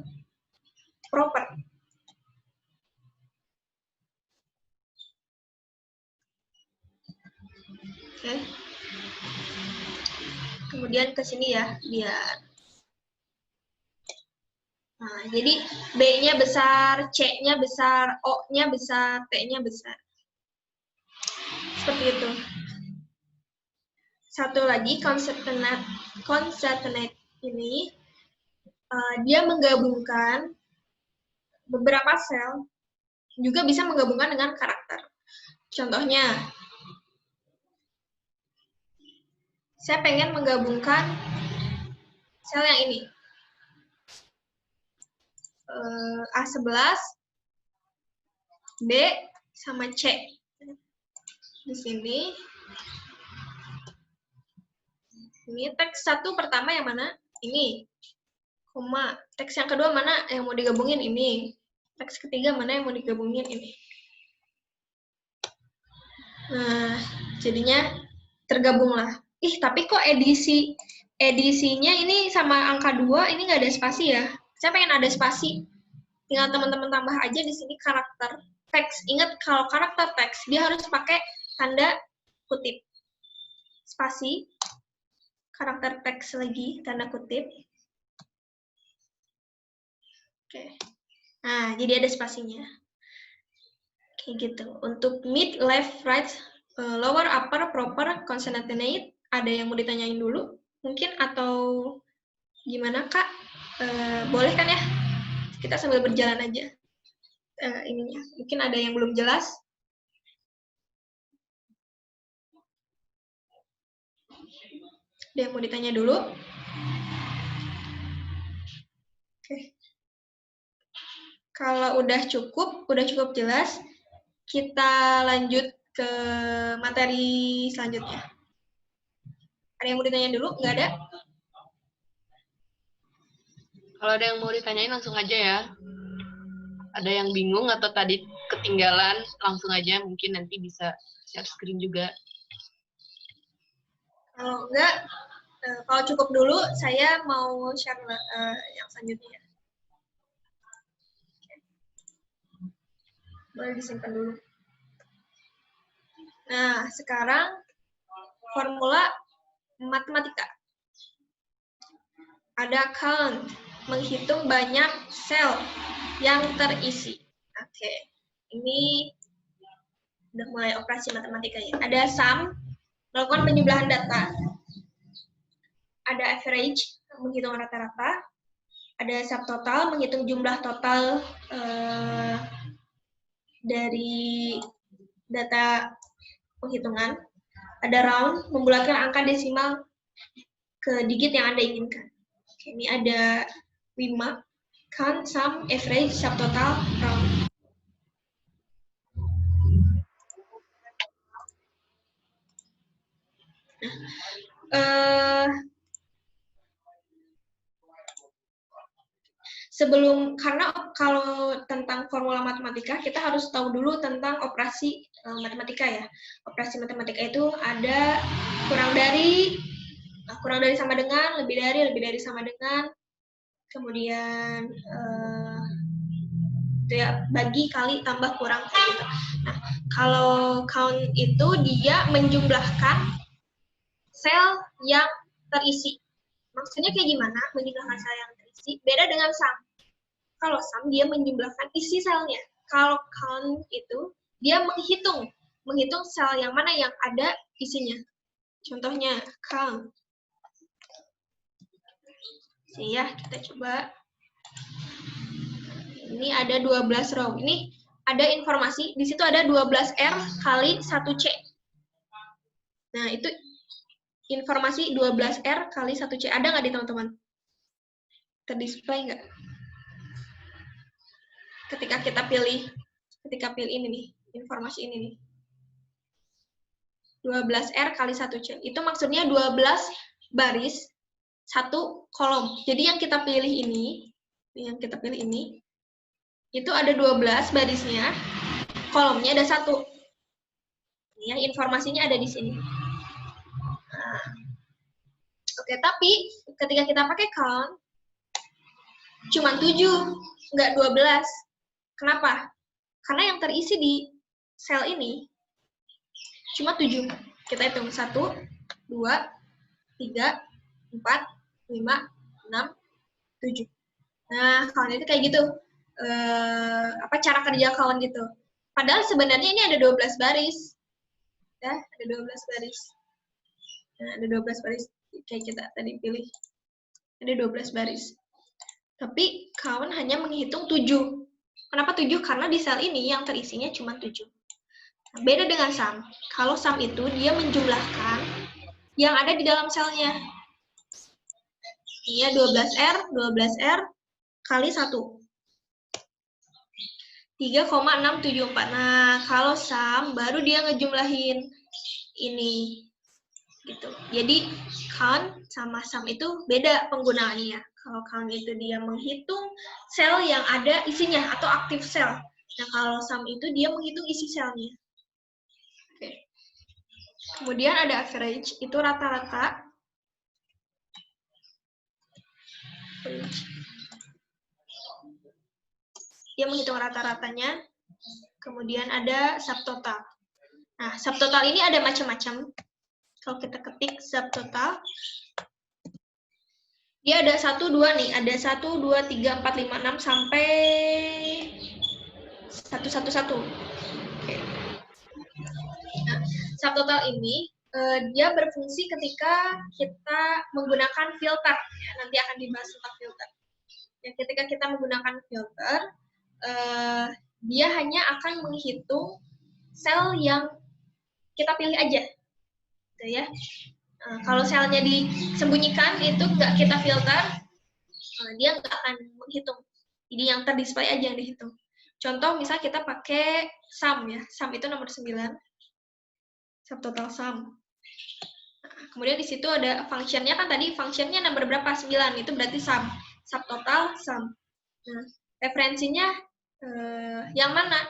Proper. Oke. Kemudian ke sini ya, biar. Nah, jadi B-nya besar, C-nya besar, O-nya besar, T-nya besar. Seperti itu. Satu lagi, concatenate ini, dia menggabungkan beberapa sel, juga bisa menggabungkan dengan karakter. Contohnya, saya pengen menggabungkan sel yang ini. A11, B, sama C. Di sini. Ini teks satu pertama yang mana? Ini. Koma. Teks yang kedua mana yang mau digabungin? Ini. Teks ketiga mana yang mau digabungin? Ini. Nah, jadinya tergabunglah. Ih, tapi kok edisinya ini sama angka 2 ini nggak ada spasi ya? Saya pengen ada spasi. Tinggal teman-teman tambah aja di sini karakter teks. Ingat kalau karakter teks dia harus pakai tanda kutip. Spasi, karakter teks lagi, tanda kutip. Oke. Nah, jadi ada spasinya. Kayak gitu. Untuk mid, left, right, lower, upper, proper, concatenate, ada yang mau ditanyain dulu? Mungkin atau gimana, Kak? Boleh kan ya? Kita sambil berjalan aja. Ininya. Mungkin ada yang belum jelas. Ada yang mau ditanya dulu? Oke. Kalau udah cukup jelas, kita lanjut ke materi selanjutnya. Ada yang mau ditanya dulu? Nggak ada? Kalau ada yang mau ditanyain langsung aja ya. Ada yang bingung atau tadi ketinggalan, langsung aja, mungkin nanti bisa share screen juga. Kalau enggak, kalau cukup dulu, saya mau share yang selanjutnya. Boleh disimpan dulu. Nah, sekarang formula matematika. Ada count, menghitung banyak sel yang terisi. Oke, ini udah mulai operasi matematikanya. Ada sum, melakukan penjumlahan data. Ada average, menghitung rata-rata. Ada subtotal, menghitung jumlah total dari data penghitungan. Ada round, membulatkan angka desimal ke digit yang Anda inginkan. Oke, ini ada 5. Count, sum, average, subtotal, round. Karena kalau tentang formula matematika, kita harus tahu dulu tentang operasi matematika ya. Operasi matematika itu ada kurang dari sama dengan, lebih dari sama dengan, kemudian itu ya, bagi, kali, tambah, kurang, kayak gitu. Nah, kalau count itu dia menjumlahkan sel yang terisi. Maksudnya kayak gimana menjumlahkan sel yang terisi? Beda dengan sum. Kalau sum dia menjumlahkan isi selnya. Kalau count itu dia menghitung sel yang mana yang ada isinya. Contohnya count. Ya, kita coba. Ini ada 12 row. Ini ada informasi, di situ ada 12R kali 1C. Nah, itu informasi 12R kali 1C. Ada nggak di teman-teman? Terdisplay nggak? Ketika pilih ini nih, informasi ini nih. 12R kali 1C. Itu maksudnya 12 baris, 1 kolom. Jadi yang kita pilih ini, itu ada 12 barisnya, kolomnya ada 1. Ya, informasinya ada di sini. Nah. Oke, tapi ketika kita pakai count, cuma 7, nggak 12. Kenapa? Karena yang terisi di sel ini cuma 7. Kita hitung 1, 2, 3, 4, 5, 6, 7. Nah, count itu kayak gitu. Cara kerja count gitu. Padahal sebenarnya ini ada 12 baris. Ya, ada 12 baris. Nah, ada 12 baris kayak kita tadi pilih. Ada 12 baris. Tapi count hanya menghitung 7. Kenapa 7? Karena di sel ini yang terisinya cuma 7. Nah, beda dengan sum. Kalau sum itu dia menjumlahkan yang ada di dalam selnya. Iya, 12R kali 1. 3,674. Nah, kalau sum baru dia ngejumlahin ini. Gitu. Jadi count sama sum itu beda penggunaannya. Kalau count itu dia menghitung sel yang ada isinya atau aktif sel. Nah, kalau sum itu dia menghitung isi selnya. Oke. Kemudian ada average, itu rata-rata. Dia menghitung rata-ratanya. Kemudian ada subtotal. Nah, subtotal ini ada macam-macam. Kalau kita ketik subtotal, dia ada 1, 2 nih. Ada 1, 2, 3, 4, 5, 6, sampai 111. Oke. Nah, subtotal ini dia berfungsi ketika kita menggunakan filter. Ya, nanti akan dibahas tentang filter. Ya, ketika kita menggunakan filter, dia hanya akan menghitung sel yang kita pilih aja. Gitu ya. Kalau selnya disembunyikan itu nggak kita filter, dia nggak akan menghitung. Jadi yang terdisplay aja yang dihitung. Contoh misal kita pakai sum ya, sum itu nomor 9, subtotal sum. Nah, kemudian di situ ada functionnya, kan tadi functionnya nomor berapa? 9, itu berarti sum, subtotal sum. Nah, referensinya yang mana?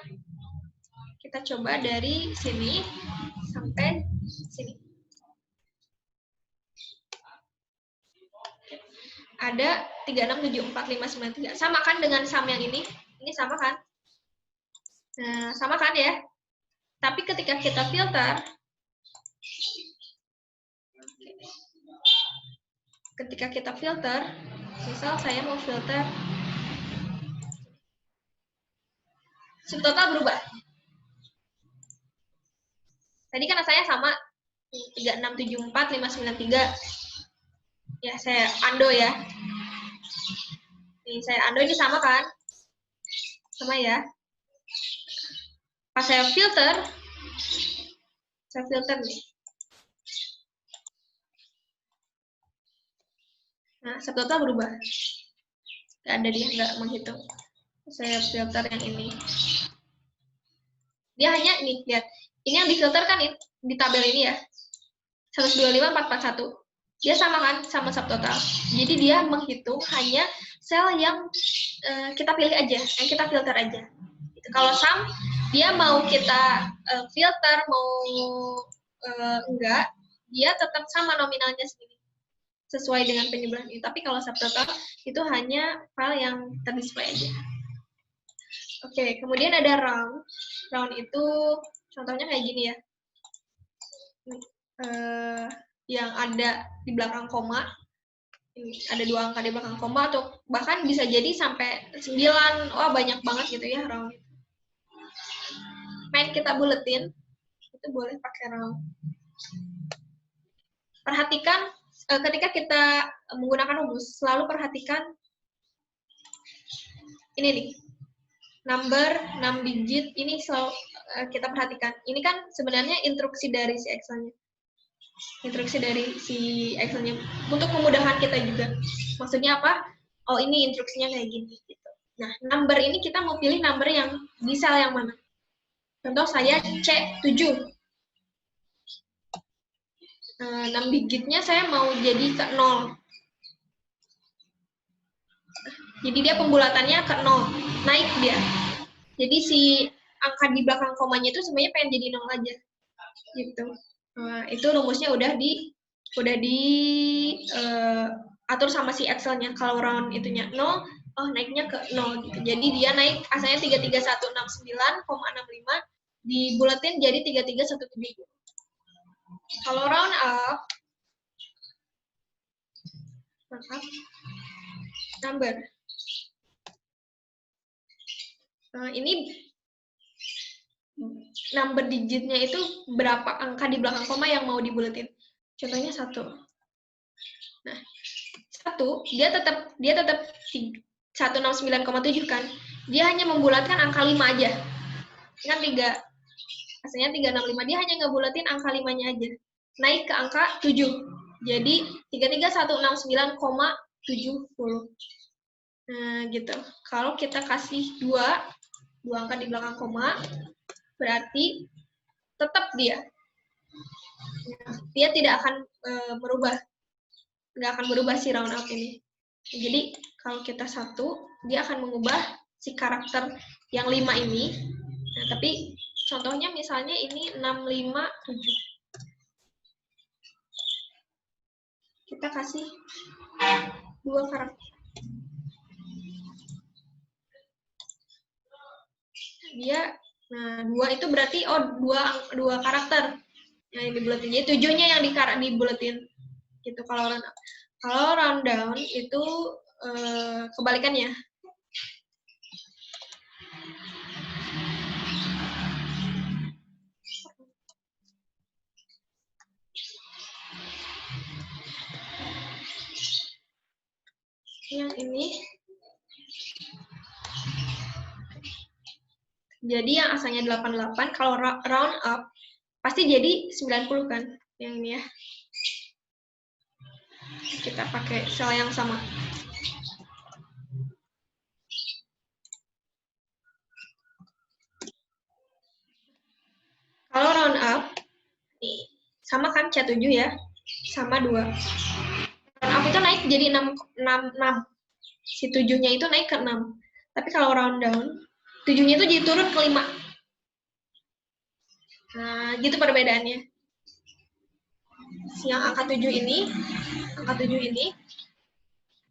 Kita coba dari sini sampai sini. Ada 367459 3. Sama kan dengan sum yang ini? Ini sama kan? Nah, sama kan ya? Tapi ketika kita filter, misal saya mau filter, subtotal berubah. Tadi kan saya sama 3674593. Ya, saya undo ya. Nih, saya undo, ini sama kan? Sama ya. Pas saya filter nih. Nah, subtotal berubah. Nggak ada, dia nggak menghitung. Saya filter yang ini. Dia hanya ini, lihat. Ini yang difilter kan di tabel ini ya. 125441. Dia sama kan sama subtotal. Jadi dia menghitung hanya sel yang kita pilih aja, yang kita filter aja. Gitu. Kalau sum, dia mau kita filter, mau enggak, dia tetap sama nominalnya sendiri. Sesuai dengan penjumlahan ini. Tapi kalau subtotal, itu hanya file yang terdisplay aja. Oke, kemudian ada round. Round itu contohnya kayak gini ya. Yang ada di belakang koma. Ada 2 angka di belakang koma, atau bahkan bisa jadi sampai 9. Wah, banyak banget gitu ya round itu. pengen kita buletin, itu boleh pakai round. Perhatikan ketika kita menggunakan rumus, selalu perhatikan ini nih, number 6 digit, ini selalu kita perhatikan. Ini kan sebenarnya instruksi dari si Excel-nya. Instruksi dari si Excel-nya untuk memudahkan kita juga. Maksudnya apa? Oh, ini instruksinya kayak gini. Gitu. Nah, number ini kita mau pilih number yang di sel yang mana. Contoh saya C7. 6 digitnya saya mau jadi ke 0. Jadi dia pembulatannya ke 0. Naik dia. Jadi si angka di belakang komanya itu sebenarnya pengen jadi 0 aja. Gitu. Itu rumusnya udah atur sama si Excel-nya. Kalau round itunya 0, oh naiknya ke 0 gitu. Jadi dia naik asalnya 33169,65 dibulatin jadi 33170. Kalau round up number. Ini number digitnya itu berapa angka di belakang koma yang mau dibulatin. Contohnya 1. Nah, 1 dia tetap 169,7 kan. Dia hanya membulatkan angka 5 aja. Kan 3. Asalnya 365, dia hanya ngebulatin angka 5-nya aja. Naik ke angka 7. Jadi 33169,70. Nah, gitu. Kalau kita kasih 2 angka di belakang koma, berarti tetap dia tidak akan berubah. Nggak akan berubah si round up ini. Jadi, kalau kita 1, dia akan mengubah si karakter yang 5 ini. Nah, tapi contohnya misalnya ini 657. Kita kasih 2 karakter. Nah 2 itu berarti 2 karakter yang dibulatin. Jadi 7-nya yang dibulatin. Gitu kalau round up. Kalau round down itu kebalikannya. Yang ini. Jadi yang asalnya 88, kalau round up, pasti jadi 90 kan? Yang ini ya. Kita pakai sel yang sama. Kalau round up, nih, sama kan C7 ya? Sama 2. Round up itu naik jadi 6. Si 7-nya itu naik ke 6. Tapi kalau round down, 7-nya itu jadi turun ke 5. Nah, gitu perbedaannya. Yang angka 7 ini,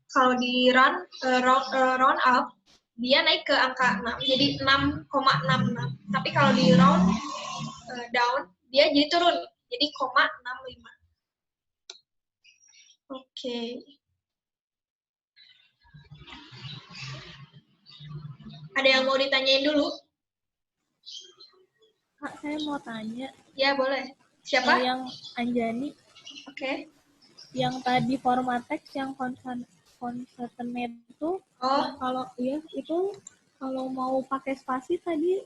kalau di round up, dia naik ke angka 6, jadi 6,66. Tapi kalau di round down, dia jadi turun, jadi 0,65. Oke. Ada yang mau ditanyain dulu? Kak, saya mau tanya. Ya, boleh. Siapa? Yang Anjani. Oke. Yang tadi format teks yang concatenate itu, kalau ya itu kalau mau pakai spasi tadi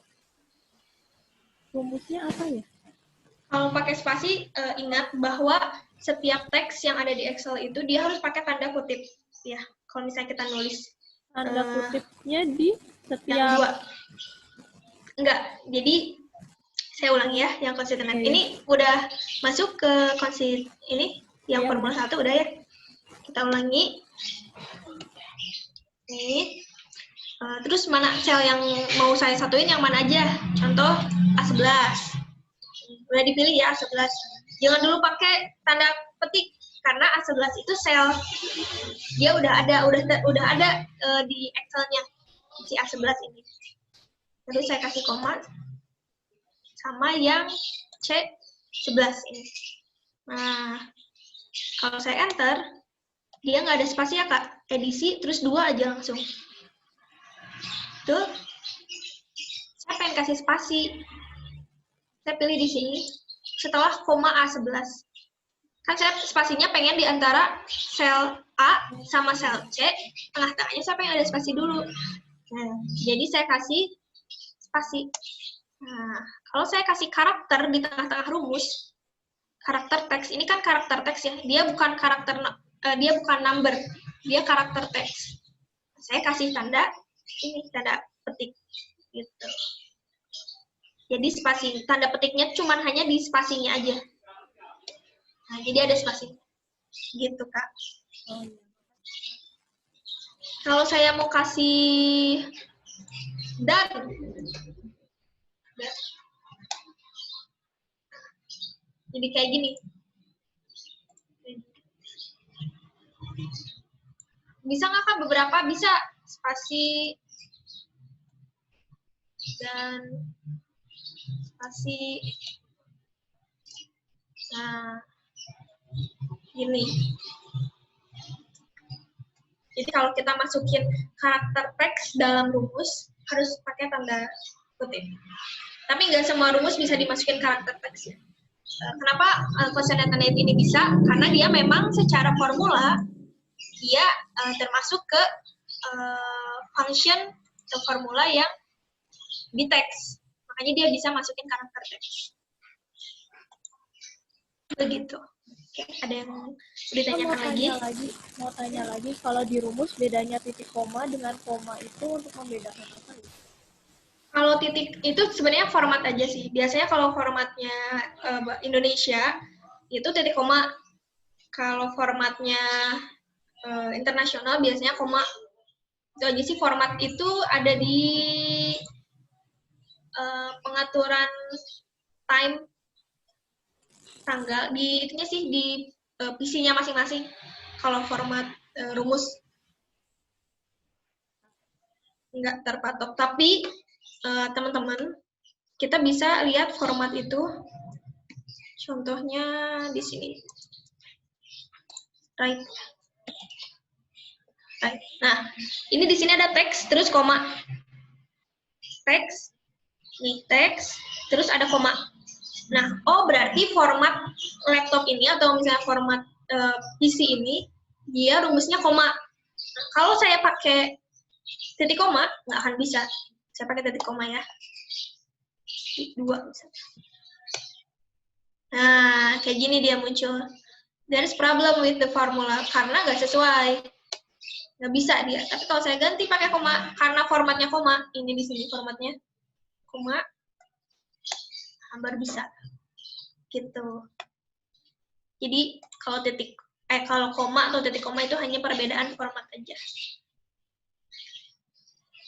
rumusnya apa ya? Kalau pakai spasi, ingat bahwa setiap teks yang ada di Excel itu dia harus pakai tanda kutip. Ya, kalau misalnya kita nulis. Tanda kutipnya di setiap. Yang 2. Enggak, jadi saya ulangi ya, yang concatenate. Okay. Ini udah masuk ke ini, yang Yeah. formula 1 udah ya. Kita ulangi. Ini. Terus mana sel yang mau saya satuin yang mana aja? Contoh A11. Udah dipilih ya A11. Jangan dulu pakai tanda petik karena A11 itu sel. Dia udah ada di Excel-nya si A11 ini. Terus saya kasih koma sama yang C11 ini. Nah, kalau saya enter, dia nggak ada spasi ya Kak. Edisi, terus 2 aja langsung. Tuh, saya pengen kasih spasi. Saya pilih di sini setelah koma A11. Kan saya spasinya pengen di antara sel A sama sel C, tengah-tengahnya saya pengen ada spasi dulu. Nah, jadi saya kasih spasi. Nah, kalau saya kasih karakter di tengah-tengah rumus, karakter teks ini kan karakter teks ya, dia bukan number, dia karakter teks. Saya kasih tanda ini, tanda petik gitu. Jadi spasi, tanda petiknya cuman hanya di spasinya aja. Nah, jadi ada spasi. Gitu, Kak. Kalau saya mau kasih dan jadi kayak gini. Bisa nggak, Kak? Beberapa bisa spasi dan spasi. Nah, gini. Jadi kalau kita masukin karakter teks dalam rumus, harus pakai tanda kutip. Tapi nggak semua rumus bisa dimasukin karakter teks ya. Kenapa Consonant-Net ini bisa? Karena dia memang secara formula, dia termasuk ke function atau formula yang di teks. Makanya dia bisa masukin karakter teks. Begitu. Oke, ada yang ditanyakan lagi? Mau tanya lagi, kalau di rumus bedanya titik koma dengan koma itu untuk membedakan apa ya? Kalau titik itu sebenarnya format aja sih. Biasanya kalau formatnya Indonesia itu titik koma. Kalau formatnya internasional biasanya koma. Itu aja sih, format itu ada di pengaturan time tanggal di itunya sih, di PC-nya masing-masing. Kalau format rumus nggak terpatok, tapi teman-teman kita bisa lihat format itu. Contohnya di sini. Right. Nah, ini di sini ada teks terus koma. Teks, nih teks, terus ada koma. Nah, berarti format laptop ini atau misalnya format PC ini, dia rumusnya koma. Nah, kalau saya pakai titik koma, nggak akan bisa. Saya pakai titik koma ya. 2 misalnya. Nah, kayak gini dia muncul. There's problem with the formula, karena nggak sesuai. Nggak bisa dia. Tapi kalau saya ganti pakai koma, karena formatnya koma, ini di sini formatnya koma, baru bisa. Gitu. Jadi kalau koma atau titik koma itu hanya perbedaan format aja.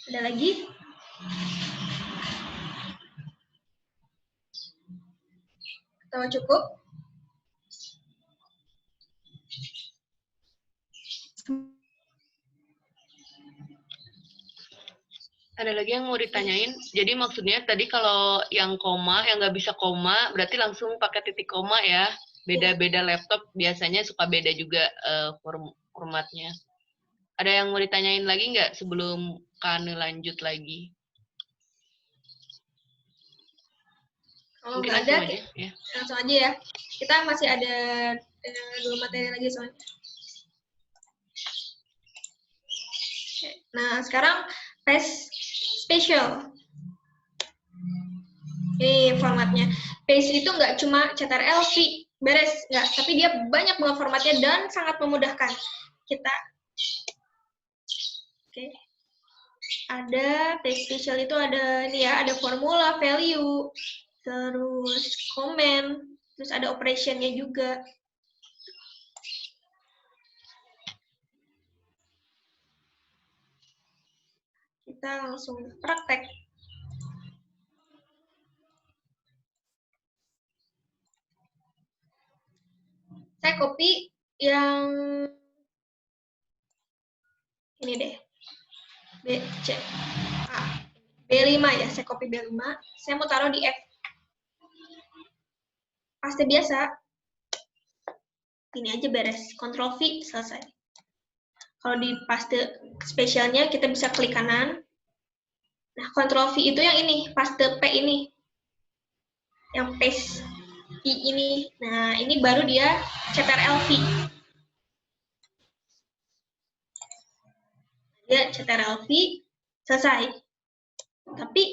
Ada lagi? Atau cukup? Ada lagi yang mau ditanyain? Jadi maksudnya tadi kalau yang koma, yang nggak bisa koma, berarti langsung pakai titik koma ya? Beda-beda laptop biasanya suka beda juga formatnya. Ada yang mau ditanyain lagi nggak sebelum Kanu lanjut lagi? Kalau Mungkin nggak ada, aja, ya. langsung aja ya. Kita masih ada 2 materi lagi soalnya. Nah, sekarang paste special. Ini formatnya. Paste itu nggak cuma CTRL-V, beres, nggak. Tapi dia banyak banget formatnya dan sangat memudahkan. Kita, oke. Ada paste special itu ada ini ya, ada formula, value, terus comment, terus ada operation-nya juga. Kita langsung praktek. Saya copy yang ini deh. B5 ya, saya copy B5. Saya mau taruh di F. Paste biasa. Ini aja beres. Ctrl V, selesai. Kalau di paste spesialnya, kita bisa klik kanan. Nah, Ctrl V itu yang ini, paste P ini. yang paste ini. Nah, ini baru dia CTRL-V. Dia CTRL-V, selesai. Tapi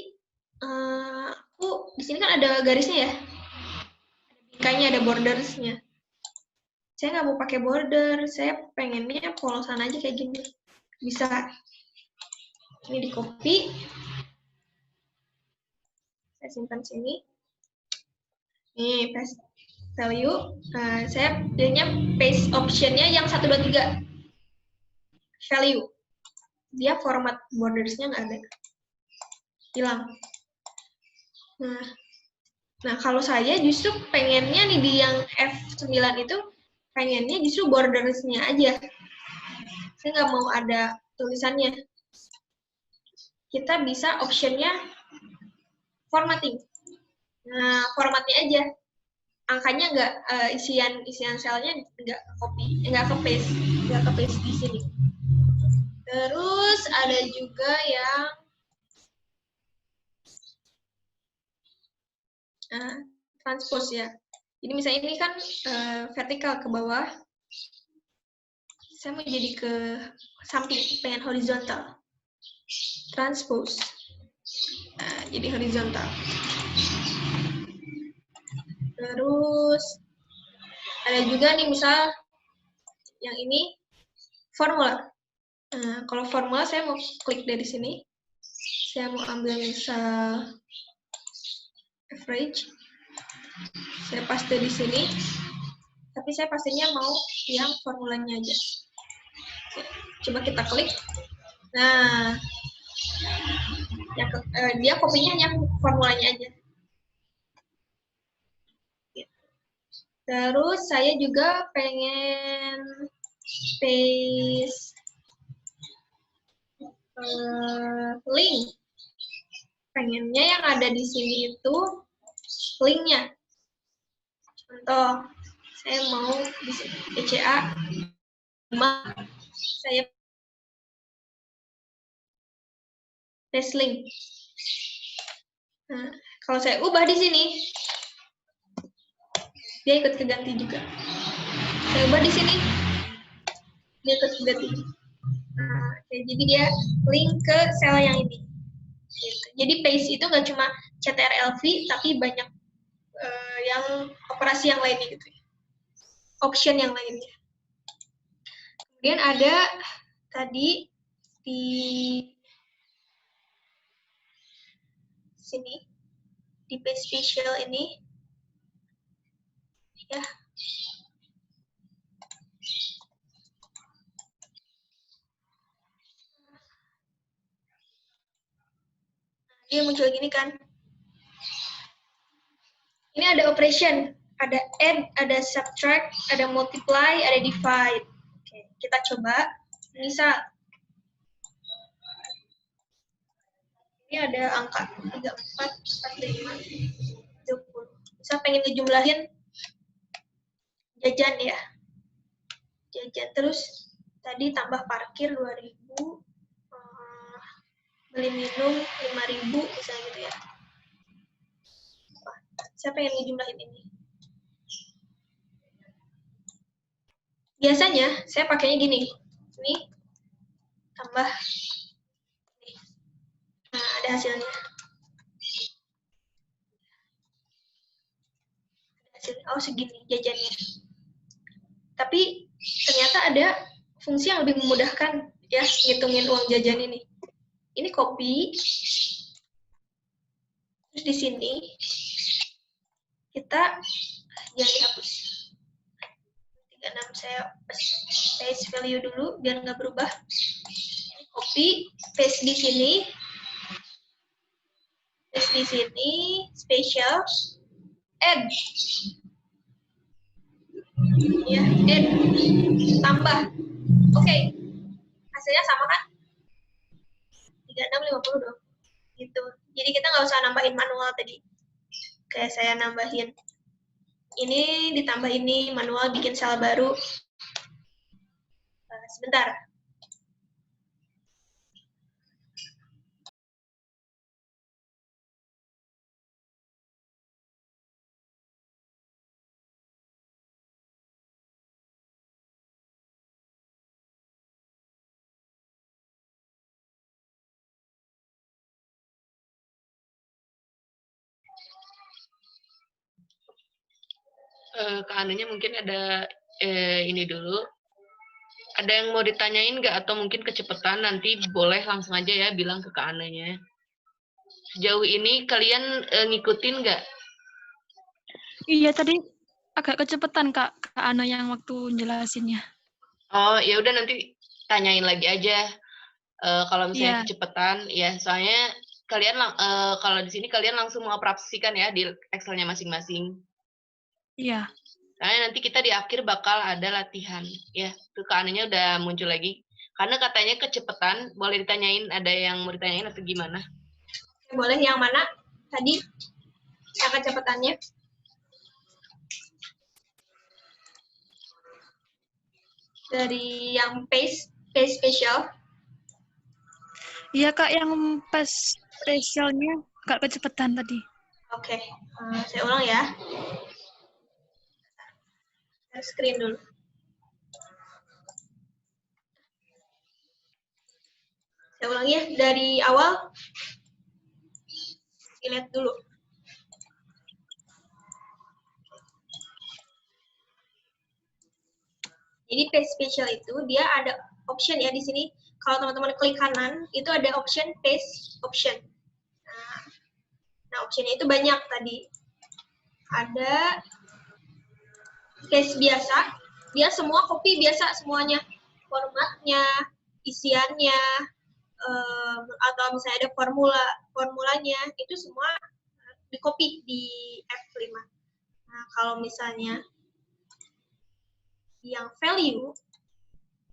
aku di sini kan ada garisnya ya, kayaknya ada bordersnya. Saya nggak mau pakai border, saya pengennya polosan aja kayak gini. Bisa ini di copy, saya simpan sini. Nih paste value, saya pilihnya paste optionnya yang 1, 2, 3 value. Dia format bordersnya nggak ada, hilang. Nah, kalau saya justru pengennya nih di yang F9 itu, pengennya justru bordersnya aja. Saya nggak mau ada tulisannya. Kita bisa optionnya formatting. Nah, formatnya aja. Angkanya nggak, isian selnya nggak copy, nggak ke paste di sini. Terus ada juga yang transpose ya. Jadi misalnya ini kan vertikal ke bawah, saya mau jadi ke samping, pengen horizontal. Transpose. Jadi horizontal. Terus ada juga nih misal yang ini formula. Kalau formula saya mau klik dari sini. Saya mau ambil misal average. Saya paste di sini. Tapi saya pastinya mau yang formulanya aja. Oke, coba kita klik. Nah, dia kopinya yang formulanya aja. Terus saya juga pengen paste link. Pengennya yang ada di sini itu linknya. Contoh, saya mau di sini BCA 5, saya paste link. Nah, kalau saya ubah di sini, dia ikut keganti juga. Saya ubah di sini, dia ikut keganti. Nah, jadi dia link ke sel yang ini. Gitu. Jadi paste itu nggak cuma CTRL-V, tapi banyak yang operasi yang lainnya gitu. Option yang lainnya. Kemudian ada tadi di sini, di paste spatial ini, ya. Dia muncul gini kan. Ini ada operation, ada add, ada subtract, ada multiply, ada divide. Oke, kita coba. Misal, ini ada angka 34, 45, 30. Misal pengen ngejumlahin jajan ya. Jajan terus tadi tambah parkir 2.000, beli minum 5.000 misalnya gitu ya. Saya pengen ngejumlahin ini. Biasanya saya pakainya gini. Ini tambah ini. Nah, ada hasilnya. Oh, segini jajannya. Tapi ternyata ada fungsi yang lebih memudahkan ya ngitungin uang jajan ini. Ini copy. Terus di sini kita jangan dihapus. 36 saya paste value dulu biar nggak berubah. Copy, paste di sini. Paste di sini, spatial, add. Ya, add. Tambah. Oke. Hasilnya sama kan? 36, 50 dong. Gitu. Jadi kita nggak usah nambahin manual tadi. Kayak saya nambahin ini, ditambah ini, manual bikin sel baru. Sebentar. Ke Anunya mungkin ada ini dulu. Ada yang mau ditanyain nggak? Atau mungkin kecepatan nanti boleh langsung aja ya bilang ke Kak Ananya. Sejauh ini kalian ngikutin nggak? Iya, tadi agak kecepatan, Kak Ana yang waktu jelasinnya. Oh, ya udah nanti tanyain lagi aja. Kalau misalnya Iya, kecepatan, ya soalnya kalian kalau di sini kalian langsung mengoperasikan ya di Excel-nya masing-masing. iya. Karena nanti kita di akhir bakal ada latihan. Ya, tuh Kak Ananya udah muncul lagi. Karena katanya kecepatan, boleh ditanyain, ada yang mau ditanyain atau gimana? Boleh yang mana tadi yang kecepatannya? Dari yang pace spesial. Iya, Kak, yang pas spesialnya agak kecepatan tadi. Oke, saya ulang ya. Saya screen dulu. Saya ulang ya, dari awal. Lihat dulu. Jadi page spesial itu dia ada option ya di sini. Kalau teman-teman klik kanan, itu ada option page option. Nah, optionnya itu banyak tadi. Ada page biasa, dia semua copy biasa semuanya. Formatnya, isiannya, atau misalnya ada formulanya, itu semua di copy di F5. Nah, kalau misalnya yang value,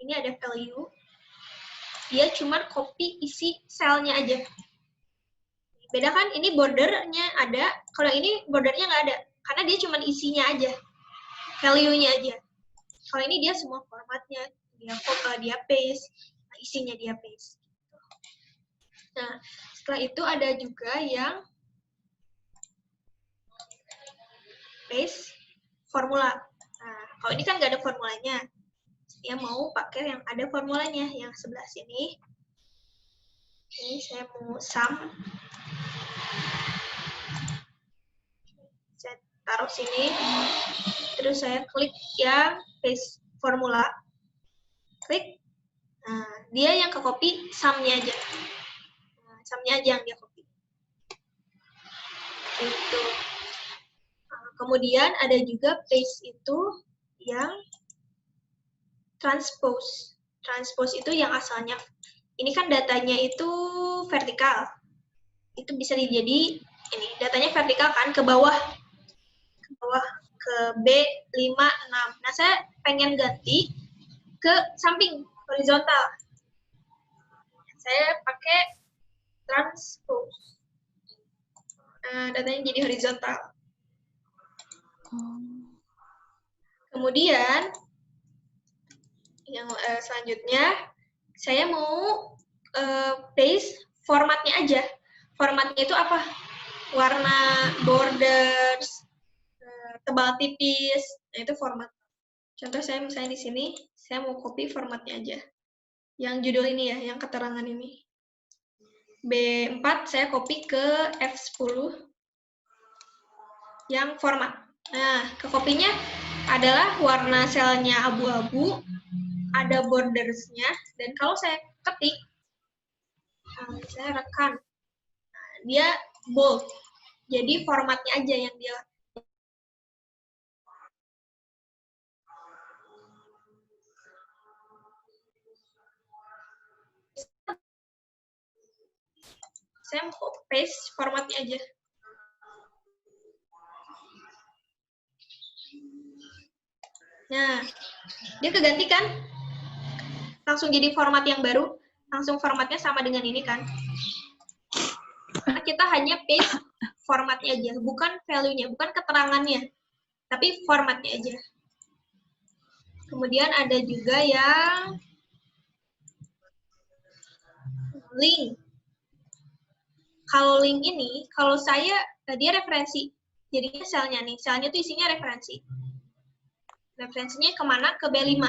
ini ada value, dia cuma copy isi selnya aja. Beda kan, ini bordernya ada, kalau ini bordernya nggak ada, karena dia cuma isinya aja, value-nya aja. Kalau ini dia semua formatnya, dia paste, nah isinya dia paste. Nah, setelah itu ada juga yang paste formula. Nah, kalau ini kan nggak ada formulanya, dia mau pakai yang ada formulanya, yang sebelah sini. Ini saya mau sum. Saya taruh sini. Terus saya klik yang paste formula. Klik. Nah, dia yang ke copy sum-nya aja. Nah, sum-nya aja yang dia copy. Itu. Nah, kemudian ada juga paste itu yang transpose. Transpose itu yang asalnya, ini kan datanya itu vertikal. Itu bisa jadi, ini datanya vertikal kan, ke bawah ke B56. Nah, saya pengen ganti ke samping, horizontal. Saya pakai transpose. Nah, datanya jadi horizontal. Kemudian, yang selanjutnya, saya mau paste formatnya aja. Formatnya itu apa? Warna, borders, tebal tipis, nah itu format. Contoh saya misalnya di sini, saya mau copy formatnya aja. Yang judul ini ya, yang keterangan ini. B4 saya copy ke F10 yang format. Nah, ke copy-nya adalah warna selnya abu-abu, ada bordersnya, dan kalau saya ketik, saya rekan, dia bold. Jadi formatnya aja yang dia saya mau paste formatnya aja. Nah, dia keganti kan? Langsung jadi format yang baru, langsung formatnya sama dengan ini kan? Karena kita hanya paste formatnya aja, bukan value-nya, bukan keterangannya, tapi formatnya aja. Kemudian ada juga yang link. Kalau link ini, kalau saya, dia referensi. Jadinya selnya nih, selnya tuh isinya referensi. Referensinya kemana? Ke B5.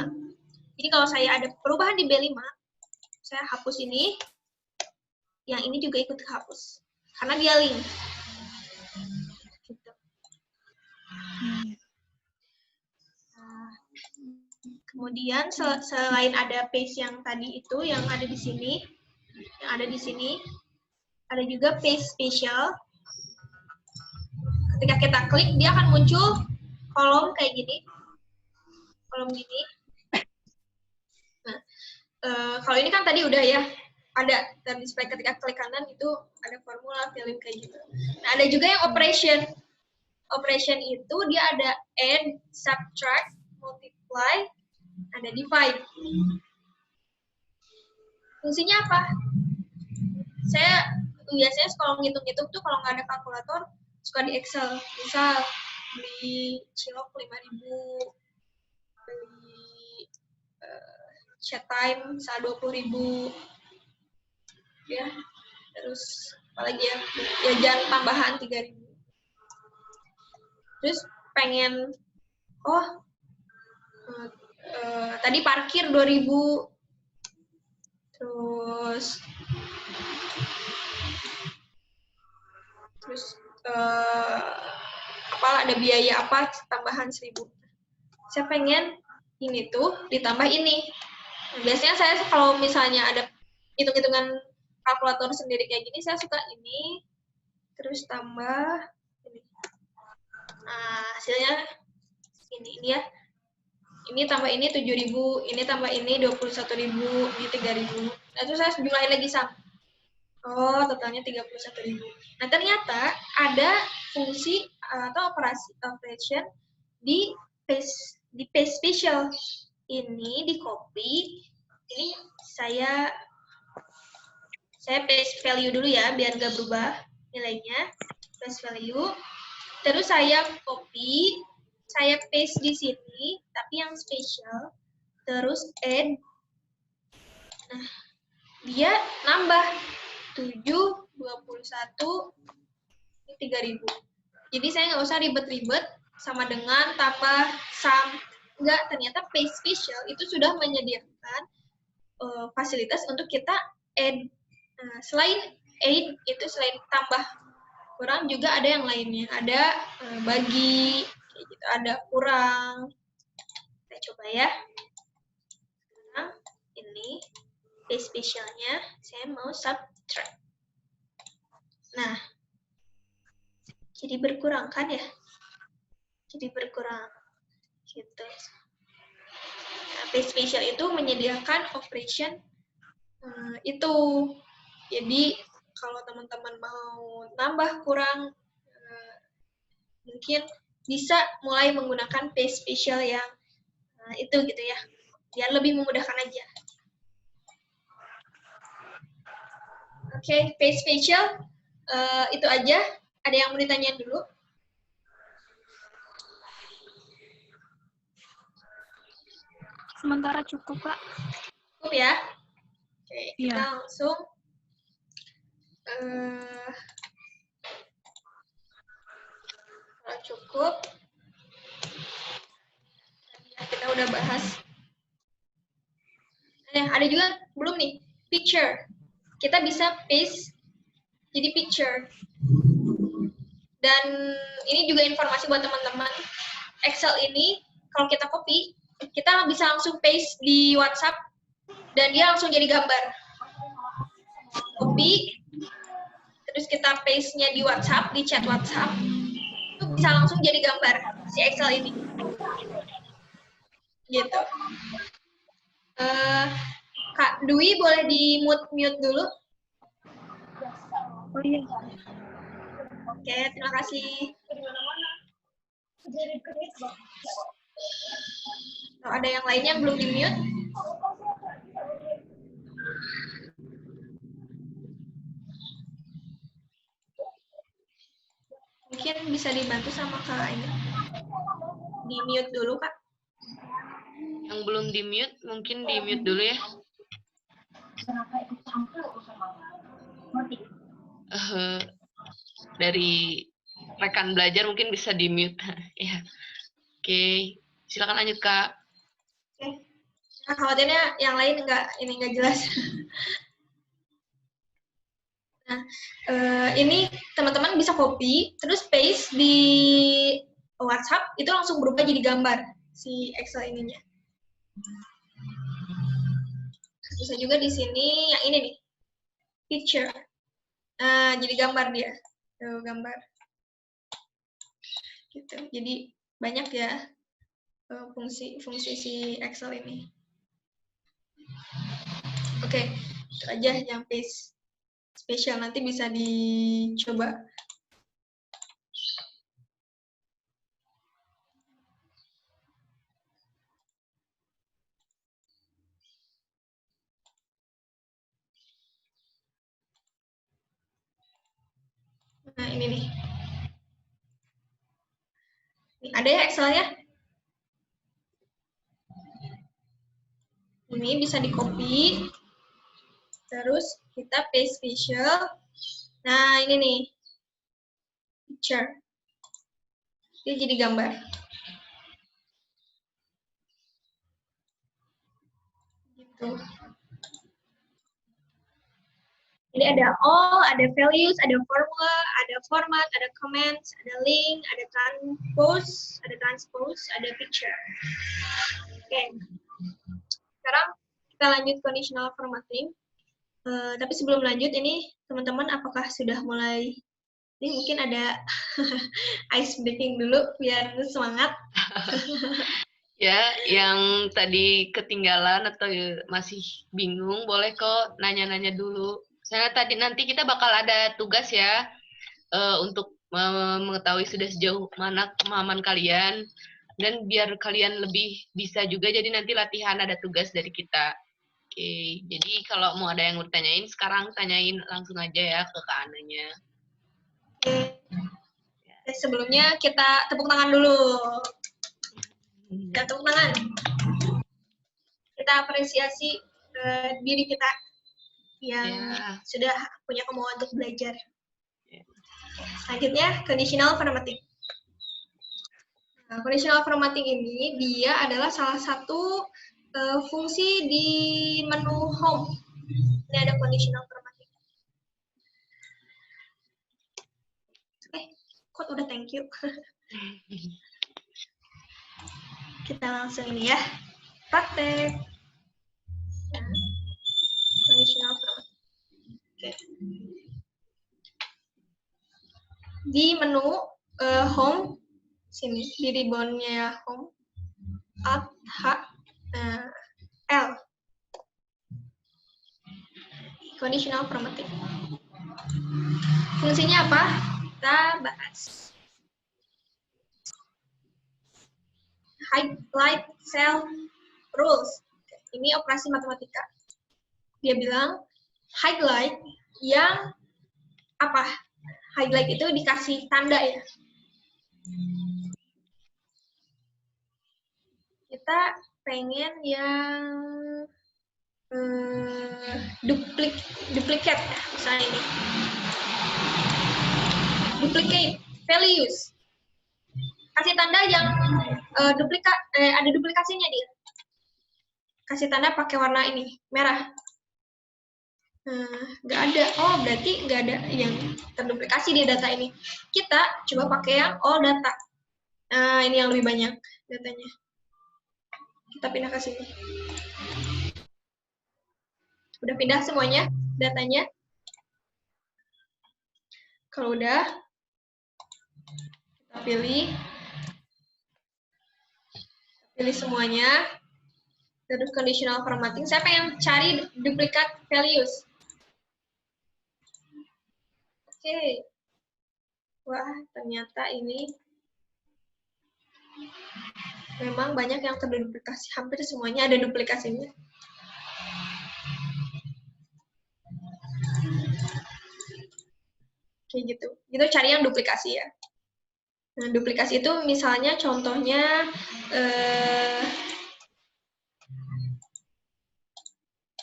Jadi kalau saya ada perubahan di B5, saya hapus ini, yang ini juga ikut hapus. Karena dia link. Gitu. Kemudian selain ada page yang tadi itu, yang ada di sini, ada juga page spesial. Ketika kita klik, dia akan muncul kolom kayak gini. Kolom gini. Nah, kalau ini kan tadi udah ya, ada display ketika klik kanan itu ada formula, fill in kayak gitu. Nah, ada juga yang operation. Operation itu dia ada add, subtract, multiply, ada divide. Fungsinya apa? Saya biasanya kalau ngitung-ngitung tuh kalau nggak ada kalkulator suka di Excel. Misal beli cilok 5.000, beli chat time misal 20.000, ya. Terus apalagi ya, jajan tambahan 3.000. Terus pengen tadi parkir 2.000. Terus ada biaya apa tambahan 1.000. Saya pengen ini tuh ditambah ini. Nah, biasanya saya kalau misalnya ada hitung-hitungan kalkulator sendiri kayak gini, saya suka ini terus tambah ini. Nah, hasilnya ini ya. Ini tambah ini 7.000, ini tambah ini 21.000, ini 3.000. Nah, itu saya jumlahin lagi sama. Oh, totalnya 31.000. Nah, ternyata ada fungsi atau operation di page spesial. Ini di copy. Ini saya paste value dulu ya, biar nggak berubah nilainya. Paste value. Terus saya copy, saya paste di sini, tapi yang spesial. Terus add. Nah, dia nambah 7, 21, ini 3.000. Jadi saya nggak usah ribet-ribet sama dengan tambah sum. Enggak, ternyata page spesial itu sudah menyediakan fasilitas untuk kita add. Selain add, itu selain tambah kurang juga ada yang lainnya. Ada bagi, kayak gitu. Ada kurang. Kita coba ya. Sekarang ini page spesialnya saya mau subtract. Nah, jadi berkurang kan ya? Jadi berkurang. Gitu. Nah, page spesial itu menyediakan operation itu. Jadi kalau teman-teman mau nambah kurang, mungkin bisa mulai menggunakan page spesial yang itu gitu ya, biar lebih memudahkan aja. Oke, page spesial itu aja. Ada yang mau ditanyain dulu? Sementara cukup, Kak. Cukup ya? Oke, kita Iya. langsung kalau cukup, kita udah bahas. Nah, ada juga belum nih, picture. Kita bisa paste jadi picture. Dan ini juga informasi buat teman-teman. Excel ini, kalau kita copy, kita bisa langsung paste di WhatsApp, dan dia langsung jadi gambar. Copy, terus kita paste-nya di WhatsApp, di chat WhatsApp, itu bisa langsung jadi gambar, si Excel ini. Gitu. Kak Dwi boleh di mute dulu? Oh iya. Oke, terima kasih. Kalau ada yang lainnya yang belum di mute? Mungkin bisa dibantu sama Kak ini. Di mute dulu, Kak. Yang belum di mute, mungkin di mute dulu ya. Dari rekan belajar mungkin bisa di mute. Ya. Oke, silakan lanjut Kak. Oke. Nah, khawatirnya yang lain nggak jelas. Nah, ini teman-teman bisa copy, terus paste di WhatsApp, itu langsung berubah jadi gambar. si Excel ininya. Bisa juga di sini yang ini nih, picture. Nah, jadi gambar dia. Tuh, gambar. Gitu. Jadi banyak ya fungsi si Excel ini. Oke, itu aja yang page spesial, nanti bisa dicoba. Nah, ini nih. Ada ya Excel-nya? Ini bisa di-copy. Terus kita paste visual. Nah, ini nih. Picture. Dia jadi gambar. Gitu. Jadi ada all, ada values, ada formula, ada format, ada comments, ada link, ada transpose, ada picture. Oke. Sekarang kita lanjut conditional formatting. Tapi sebelum lanjut ini, teman-teman apakah sudah mulai, ini mungkin ada ice breaking dulu biar semangat. Ya, yang tadi ketinggalan atau masih bingung, boleh kok nanya-nanya dulu. Saya tadi nanti kita bakal ada tugas ya untuk mengetahui sudah sejauh mana pemahaman kalian, dan biar kalian lebih bisa juga, jadi nanti latihan ada tugas dari kita. Oke, jadi kalau mau ada yang mau ditanyain sekarang, tanyain langsung aja ya ke Kak Ananya. Oke, sebelumnya kita tepuk tangan dulu. Kita tepuk tangan. Kita apresiasi diri kita yang sudah punya kemauan untuk belajar. Selanjutnya, conditional formatting. Nah, conditional formatting ini dia adalah salah satu fungsi di menu home. Ini ada conditional formatting. Kok udah thank you. Kita langsung ini ya, praktek. Nah, conditional formatting. Oke. Di menu home, sini, di ribbon-nya home, Alt, H, L. Conditional formatting. Fungsinya apa? Kita bahas. Highlight cell rules. Ini operasi matematika. Dia bilang highlight yang apa? Highlight itu dikasih tanda ya. Kita pengen yang duplicate, misalnya ini. Duplicate values. Kasih tanda yang ada duplikasinya dia. Kasih tanda pakai warna ini, merah. Nggak ada. Oh, berarti nggak ada yang terduplikasi di data ini. Kita coba pakai yang all data. Nah, ini yang lebih banyak datanya. Kita pindah ke sini. Udah pindah semuanya datanya? Kalau udah, kita pilih semuanya. Terus conditional formatting. Saya pengen cari duplikat values. Oke. Wah, ternyata ini memang banyak yang terduplikasi. Hampir semuanya ada duplikasinya. Kayak gitu. Gitu cari yang duplikasi ya. Nah, duplikasi itu misalnya contohnya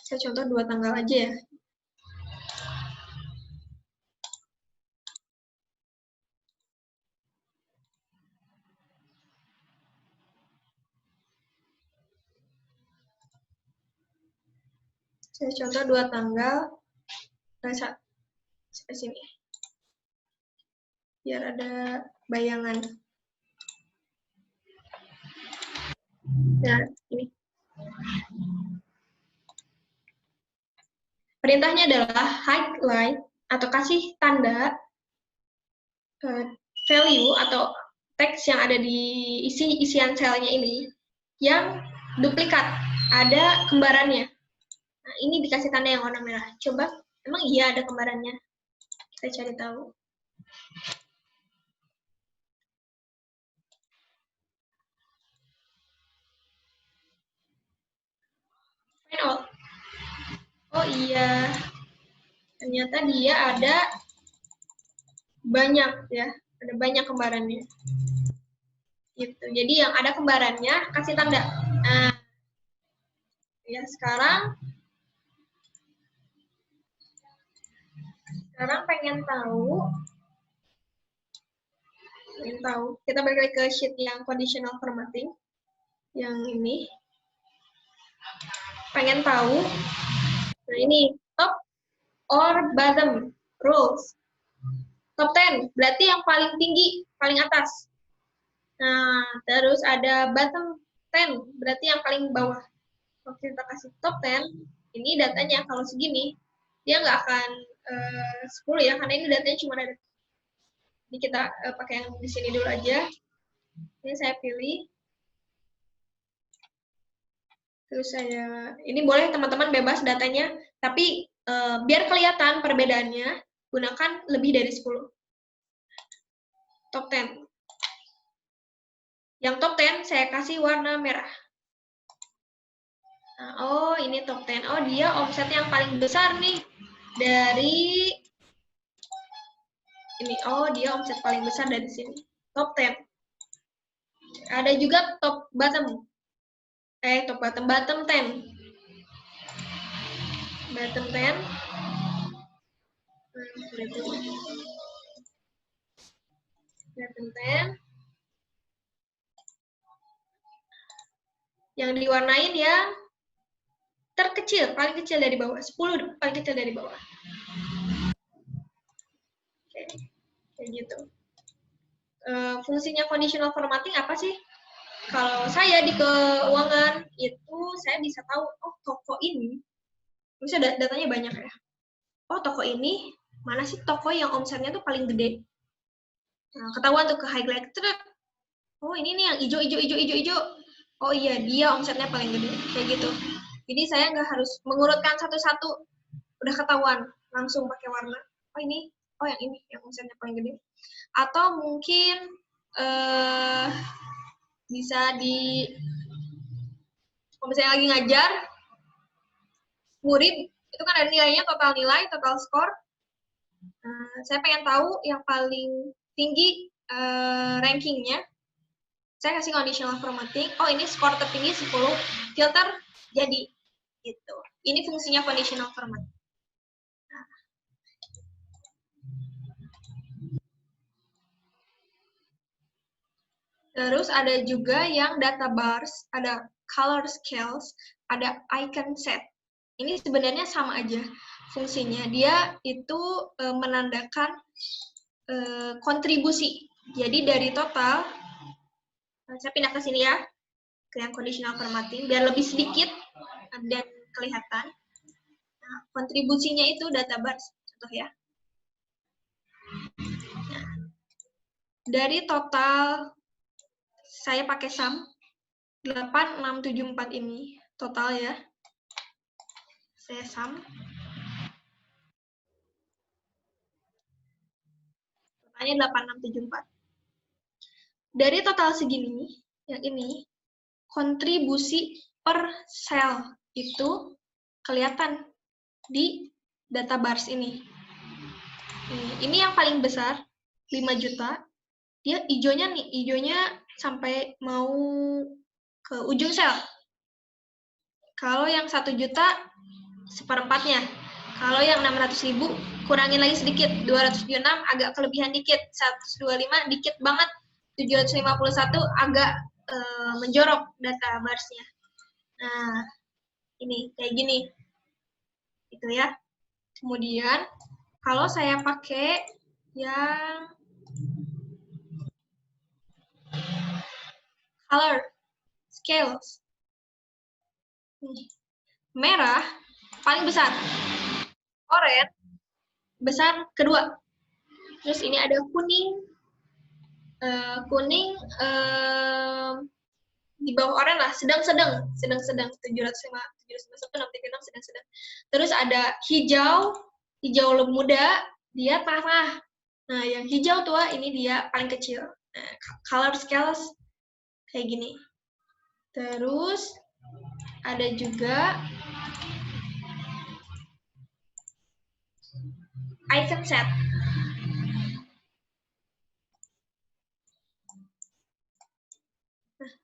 saya contoh 2 tanggal aja ya. Saya contoh 2 tanggal sampai sini. Biar ada bayangan. Nah, ini. Perintahnya adalah highlight atau kasih tanda value atau teks yang ada di isian selnya ini yang duplikat, ada kembarannya. Nah, ini dikasih tanda yang warna merah. Coba, emang iya ada kembarannya? Kita cari tahu. Oh iya, ternyata dia ada banyak ya, ada banyak kembarannya. Gitu. Jadi yang ada kembarannya kasih tanda. Nah, ya sekarang pengen tahu. Kita balik lagi ke sheet yang conditional formatting yang ini. Pengen tahu. Nah ini top or bottom rules. Top 10 berarti yang paling tinggi, paling atas. Nah, terus ada bottom 10 berarti yang paling bawah. Kalau kita kasih top 10, ini datanya kalau segini, dia nggak akan 10 ya, karena ini datanya cuma ada. Ini kita pakai yang di sini dulu aja. Ini saya pilih. Terus ini boleh teman-teman bebas datanya, tapi biar kelihatan perbedaannya, gunakan lebih dari 10. Top 10. Yang top 10 saya kasih warna merah. Nah, oh, ini top 10. Oh, dia omsetnya yang paling besar nih. Dari ini. Oh, dia omset paling besar dari sini. Top 10. Ada juga top bottom. Bottom 10. Bottom 10. Bottom 10. Yang diwarnain yang terkecil, paling kecil dari bawah. 10 paling kecil dari bawah. Oke, kayak gitu. Fungsinya conditional formatting apa sih? Kalau saya di keuangan itu saya bisa tahu, oh toko ini, misalnya datanya banyak ya. Oh toko ini, mana sih toko yang omsetnya tuh paling gede? Nah, ketahuan tuh ke highlight. Oh ini nih yang hijau. Oh iya, dia omsetnya paling gede. Kayak gitu. Jadi saya nggak harus mengurutkan satu-satu. Udah ketahuan, langsung pakai warna. Oh ini, oh yang ini, yang omsetnya paling gede. Atau mungkin bisa kalau misalnya lagi ngajar, murid, itu kan ada nilainya, total nilai, total skor. Saya pengen tahu yang paling tinggi rankingnya. Saya kasih conditional formatting. Oh, ini skor tertinggi 10, filter jadi. Gitu. Ini fungsinya conditional formatting. Terus ada juga yang data bars, ada color scales, ada icon set. Ini sebenarnya sama aja fungsinya. Dia itu menandakan kontribusi. Jadi dari total, saya pindah ke sini ya, ke yang conditional formatting, biar lebih sedikit dan kelihatan. Nah, kontribusinya itu data bars, contoh ya. Nah, dari total, saya pakai sum, 8674 ini, total ya. Saya sum. Totalnya 8674. Dari total segini, yang ini, kontribusi per sel itu kelihatan di data bars ini. Ini yang paling besar, 5 juta. Dia hijaunya nih, hijaunya sampai mau ke ujung sel. Kalau yang 1 juta, seperempatnya. Kalau yang 600.000, kurangin lagi sedikit. 276 agak kelebihan dikit. 125 dikit banget. 751 agak menjorok data barsnya. Nah, ini kayak gini. Itu ya. Kemudian, kalau saya pakai yang color scales, Nih. Merah paling besar. Oranye besar kedua. Terus ini ada kuning. Kuning di bawah oranye lah, sedang-sedang 751, 636 sedang-sedang. Terus ada hijau lebih muda, dia tengah-tengah. Nah, yang hijau tua ini dia paling kecil. Nah, color scales kayak gini. Terus ada juga icon set.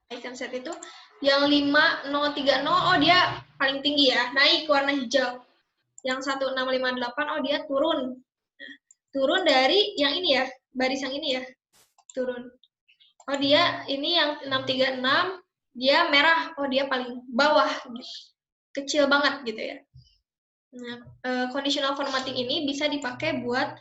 Icon set itu yang 5030, oh dia paling tinggi ya, naik warna hijau. Yang 1658, oh dia turun. Nah, turun dari yang ini ya, baris yang ini ya, turun. Oh dia ini yang 636, dia merah, oh dia paling bawah, kecil banget gitu ya. Nah, conditional formatting ini bisa dipakai buat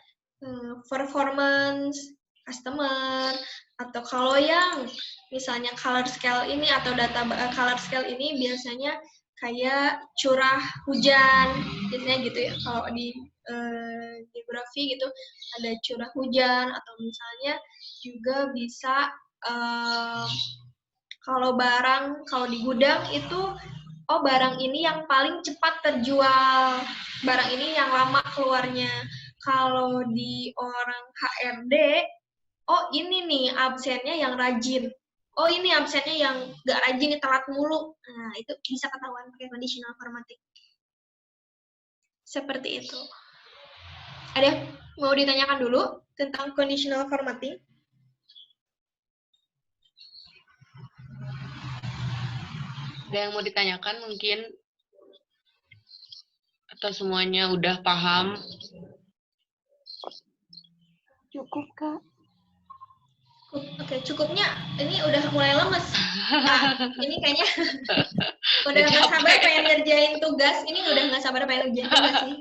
performance customer, atau kalau yang misalnya color scale ini atau data color scale ini biasanya kayak curah hujan, biasanya gitu ya. Kalau di geografi gitu ada curah hujan, atau misalnya juga bisa kalau di gudang itu, oh barang ini yang paling cepat terjual, barang ini yang lama keluarnya. Kalau di orang HRD, oh ini nih absennya yang rajin. Oh ini absennya yang gak rajin, telat mulu. Nah itu bisa ketahuan pakai conditional formatting. Seperti itu. Ada yang mau ditanyakan dulu tentang conditional formatting? Ada yang mau ditanyakan mungkin? Atau semuanya udah paham? Cukup, Kak. Oke, cukupnya ini udah mulai lemes. Nah, ini kayaknya udah nggak sabar pengen ngerjain tugas. Ini udah nggak sabar pengen ngerjain tugas sih.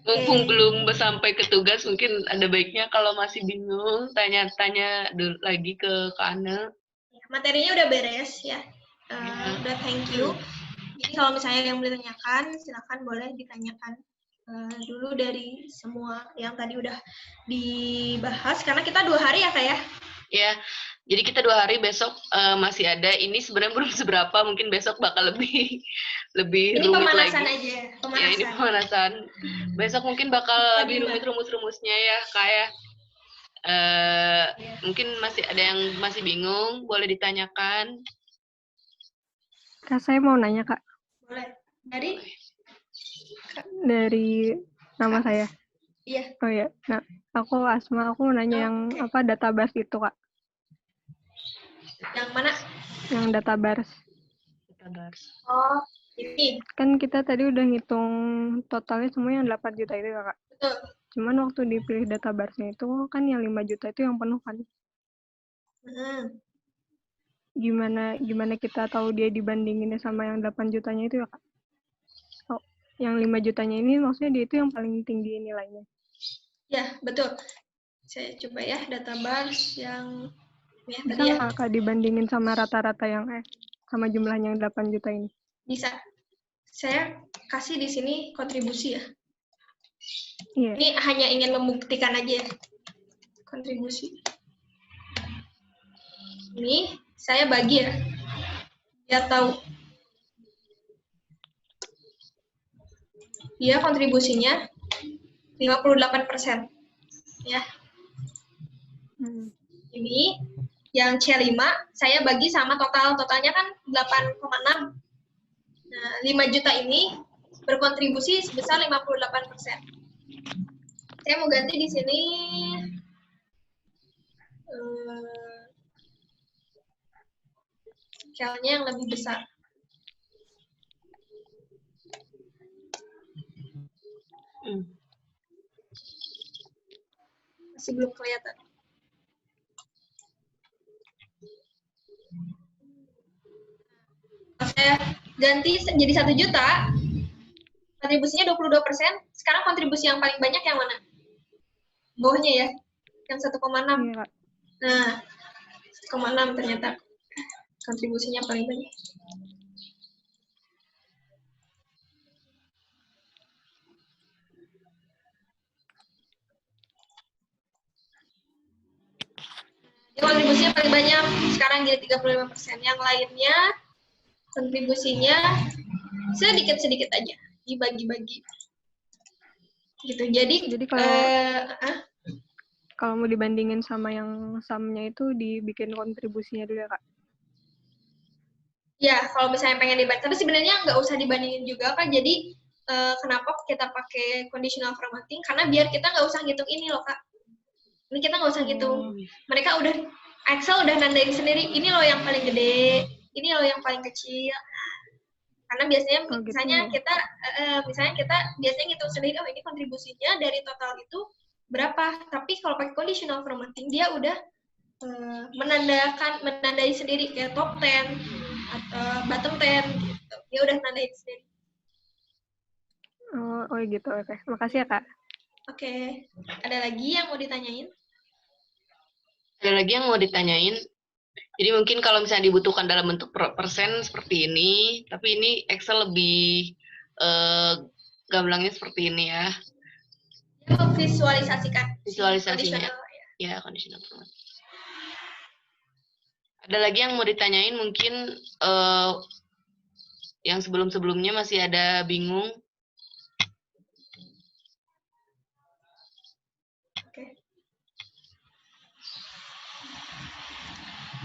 Mumpung belum sampai ke tugas, mungkin ada baiknya kalau masih bingung, tanya-tanya lagi ke Kak Ana. Materinya udah beres ya. Udah thank you. Jadi kalau misalnya yang mau ditanyakan, silakan boleh ditanyakan dulu dari semua yang tadi udah dibahas. Karena kita 2 hari ya Kak ya? Ya, jadi kita 2 hari, besok masih ada. Ini sebenarnya belum seberapa, mungkin besok bakal lebih ini rumit pemanasan lagi. aja. Pemanasan. Ya, ini pemanasan. Besok mungkin bakal lebih rumit rumus-rumusnya ya, kayak mungkin masih ada yang masih bingung, boleh ditanyakan. Kak, saya mau nanya, Kak. Boleh. Dari nama saya. Iya. Oh ya, nah, aku Asma, aku mau nanya yang apa database itu, Kak. Yang mana? Yang database. Oh, ini. Kan kita tadi udah ngitung totalnya semua yang 8 juta itu, Kak. Betul. Cuman waktu dipilih database-nya itu kan yang 5 juta itu yang penuh kan. Gimana kita tahu dia dibandinginnya sama yang 8 jutanya itu ya, Kak? Oh, yang 5 jutanya ini maksudnya dia itu yang paling tinggi nilainya. Ya, betul. Saya coba ya database yang ya, bisa nggak Kak dibandingin sama rata-rata yang sama jumlahnya yang 8 juta ini? Bisa. Saya kasih di sini kontribusi ya. Iya. Ini hanya ingin membuktikan aja ya. Kontribusi. Ini saya bagi ya. Biar tahu. Dia kontribusinya 58%. Ya. Ini yang C5 saya bagi sama totalnya kan 8,6. Nah, 5 juta ini berkontribusi sebesar 58%. Saya mau ganti di sini scale-nya yang lebih besar. Masih belum kelihatan. Saya ganti jadi 1 juta, kontribusinya 22%. Sekarang kontribusi yang paling banyak yang mana? Bawahnya ya, yang 1,6. Iya. Nah, 1,6 ternyata. kontribusinya paling banyak. Kontribusinya paling banyak, sekarang jadi 35%. Yang lainnya kontribusinya sedikit-sedikit aja, dibagi-bagi. Gitu. Jadi kalau mau dibandingin sama yang sumnya itu dibikin kontribusinya dulu ya, Kak? Ya, kalau misalnya pengen dibanding, tapi sebenarnya nggak usah dibandingin juga, Kak. Jadi, kenapa kita pakai conditional formatting? Karena biar kita nggak usah ngitung ini loh, Kak. Ini kita nggak usah ngitung. Mereka udah, Excel udah nandain sendiri, ini loh yang paling gede, ini loh yang paling kecil. Karena biasanya, misalnya kita biasanya ngitung sendiri, oh ini kontribusinya dari total itu berapa. Tapi kalau pakai conditional formatting, dia udah menandai sendiri kayak top 10 atau bottom 10 gitu. Dia udah nandain sendiri. Oh gitu, oke. Makasih ya, Kak. Oke. Ada lagi yang mau ditanyain? Ada lagi yang mau ditanyain? Jadi mungkin kalau misalnya dibutuhkan dalam bentuk persen seperti ini, tapi ini Excel lebih gamblangnya seperti ini ya. Dia memvisualisasikan. Visualisasinya. Ya, conditional formatting. Ada lagi yang mau ditanyain mungkin yang sebelum-sebelumnya masih ada bingung?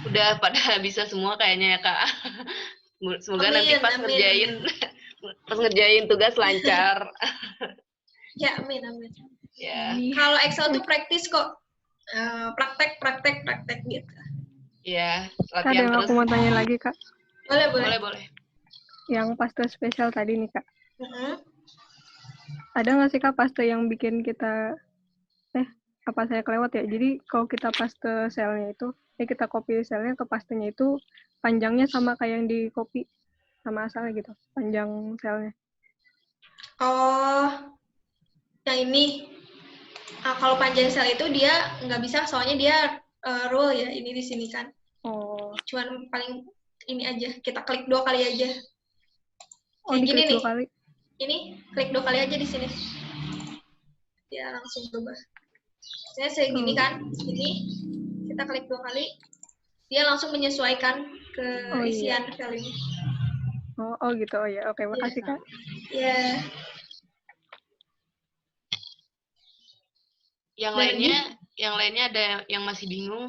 Udah pada bisa semua kayaknya ya, Kak. Semoga nanti pas ngerjain tugas lancar. Ya, amin. Ya. Kalau Excel tuh praktis kok. Praktek gitu. Ya, Kak, ada latihan yang terus. aku mau tanya lagi, Kak. Boleh. Yang paste spesial tadi nih, Kak. Ada nggak sih, Kak, paste yang bikin kita apa saya kelewat ya? Jadi kalau kita paste selnya itu, kita copy selnya ke pastenya itu panjangnya sama kayak yang di copy sama asalnya gitu, panjang selnya. Oh, yang ini. Kalau panjang sel itu dia nggak bisa, soalnya dia rule ya, ini di sini kan. Oh. Cuman paling ini aja, kita klik 2 kali aja. Kayak gini nih. 2 kali. Ini klik 2 kali aja di sini. Dia langsung berubah. Saya segini kan, ini kita klik 2 kali, dia langsung menyesuaikan ke isian file ini. Oh gitu, oh ya, oke, makasih Kak. Ya. Yang lainnya ada yang masih bingung?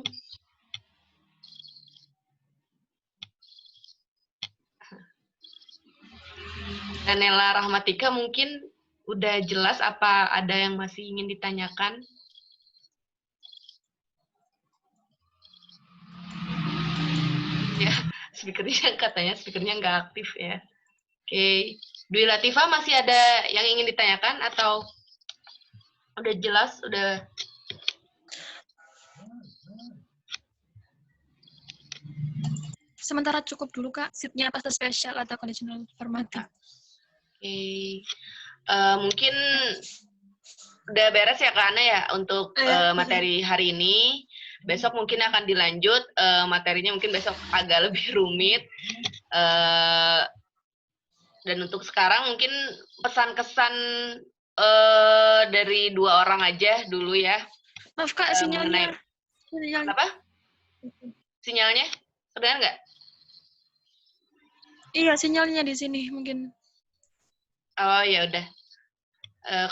Danela Rahmatika mungkin udah jelas, apa ada yang masih ingin ditanyakan? Ya, speakernya nggak aktif ya. Oke. Dwi Latifah, masih ada yang ingin ditanyakan atau udah jelas, udah? Sementara cukup dulu, Kak. Sheet-nya paste spesial atau conditional formatting. Oke. Mungkin udah beres ya, Kak Ana ya, untuk materi hari ini. Besok mungkin akan dilanjut, materinya mungkin besok agak lebih rumit. Dan untuk sekarang mungkin pesan-kesan dari 2 orang aja dulu ya. Maaf Kak, sinyalnya. Apa? Sinyalnya? Kedengar nggak? Iya, sinyalnya di sini mungkin. Oh ya udah.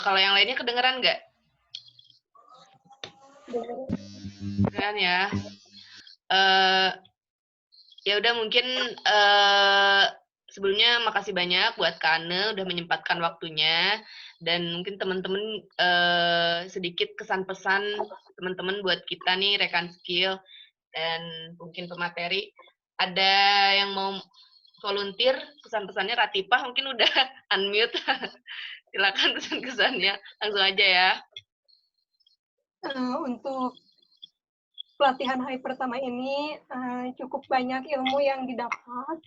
Kalau yang lainnya kedengeran nggak? Kedengeran ya. Ya udah, mungkin sebelumnya makasih banyak buat Kak Ane udah menyempatkan waktunya, dan mungkin teman-teman sedikit kesan-pesan teman-teman buat kita nih rekan skill dan mungkin pemateri. Ada yang mau volunteer pesan-pesannya? Ratifah mungkin udah unmute. Silakan pesan-kesannya langsung aja ya. Untuk pelatihan hari pertama ini cukup banyak ilmu yang didapat.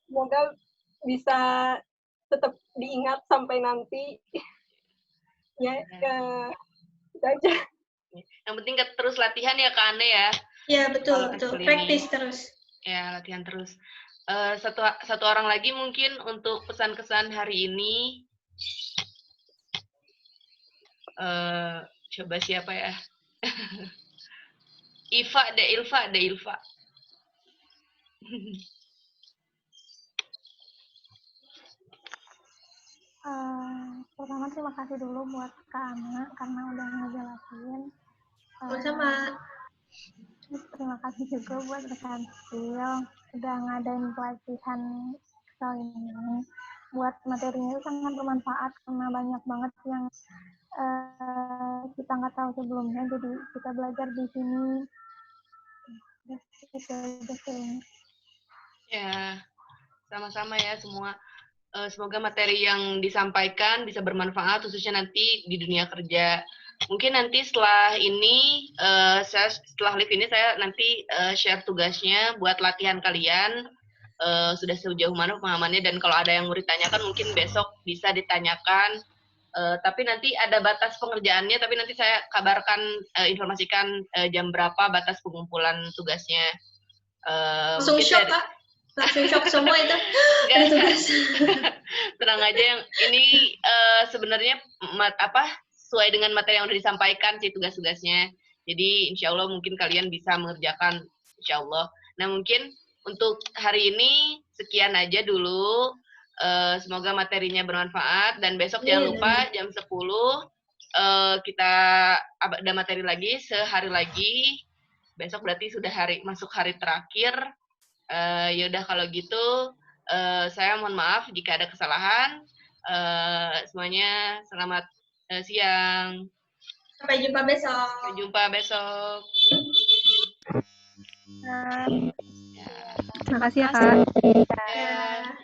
Semoga bisa tetap diingat sampai nanti. Ya, itu aja. Yang penting terus latihan ya Kak Ane ya. Ya, betul, kalau betul. skill Praktis ini. terus. Ya, latihan terus. Satu orang lagi mungkin untuk pesan-kesan hari ini. Coba siapa ya? Ilva. Pertama terima kasih dulu buat Kak Ana karena udah ngejelasin. Sama-sama. Terima kasih juga buat rekan Sil udah ngadain pelatihan kali ini. Buat materinya itu sangat bermanfaat karena banyak banget yang kita nggak tahu sebelumnya, jadi kita belajar di sini. Ya, sama-sama ya semua. Semoga materi yang disampaikan bisa bermanfaat khususnya nanti di dunia kerja. Mungkin nanti setelah ini, setelah live ini saya nanti share tugasnya buat latihan kalian. Sudah sejauh mana pemahamannya, dan kalau ada yang mau ditanyakan mungkin besok bisa ditanyakan. Tapi nanti ada batas pengerjaannya, tapi nanti saya kabarkan, informasikan jam berapa batas pengumpulan tugasnya. Langsung shock, Kak. Langsung shock semua itu. Ada tugas. Tenang aja, yang ini sebenarnya sesuai dengan materi yang udah disampaikan sih tugas-tugasnya. Jadi insya Allah mungkin kalian bisa mengerjakan, insya Allah. Nah mungkin untuk hari ini sekian aja dulu. Semoga materinya bermanfaat, dan besok jangan lupa jam 10 kita ada materi lagi sehari lagi. Besok berarti sudah masuk hari terakhir. Yaudah kalau gitu saya mohon maaf jika ada kesalahan. Semuanya selamat siang. Sampai jumpa besok. Sampai jumpa besok. Terima kasih ya, Kak. Ya.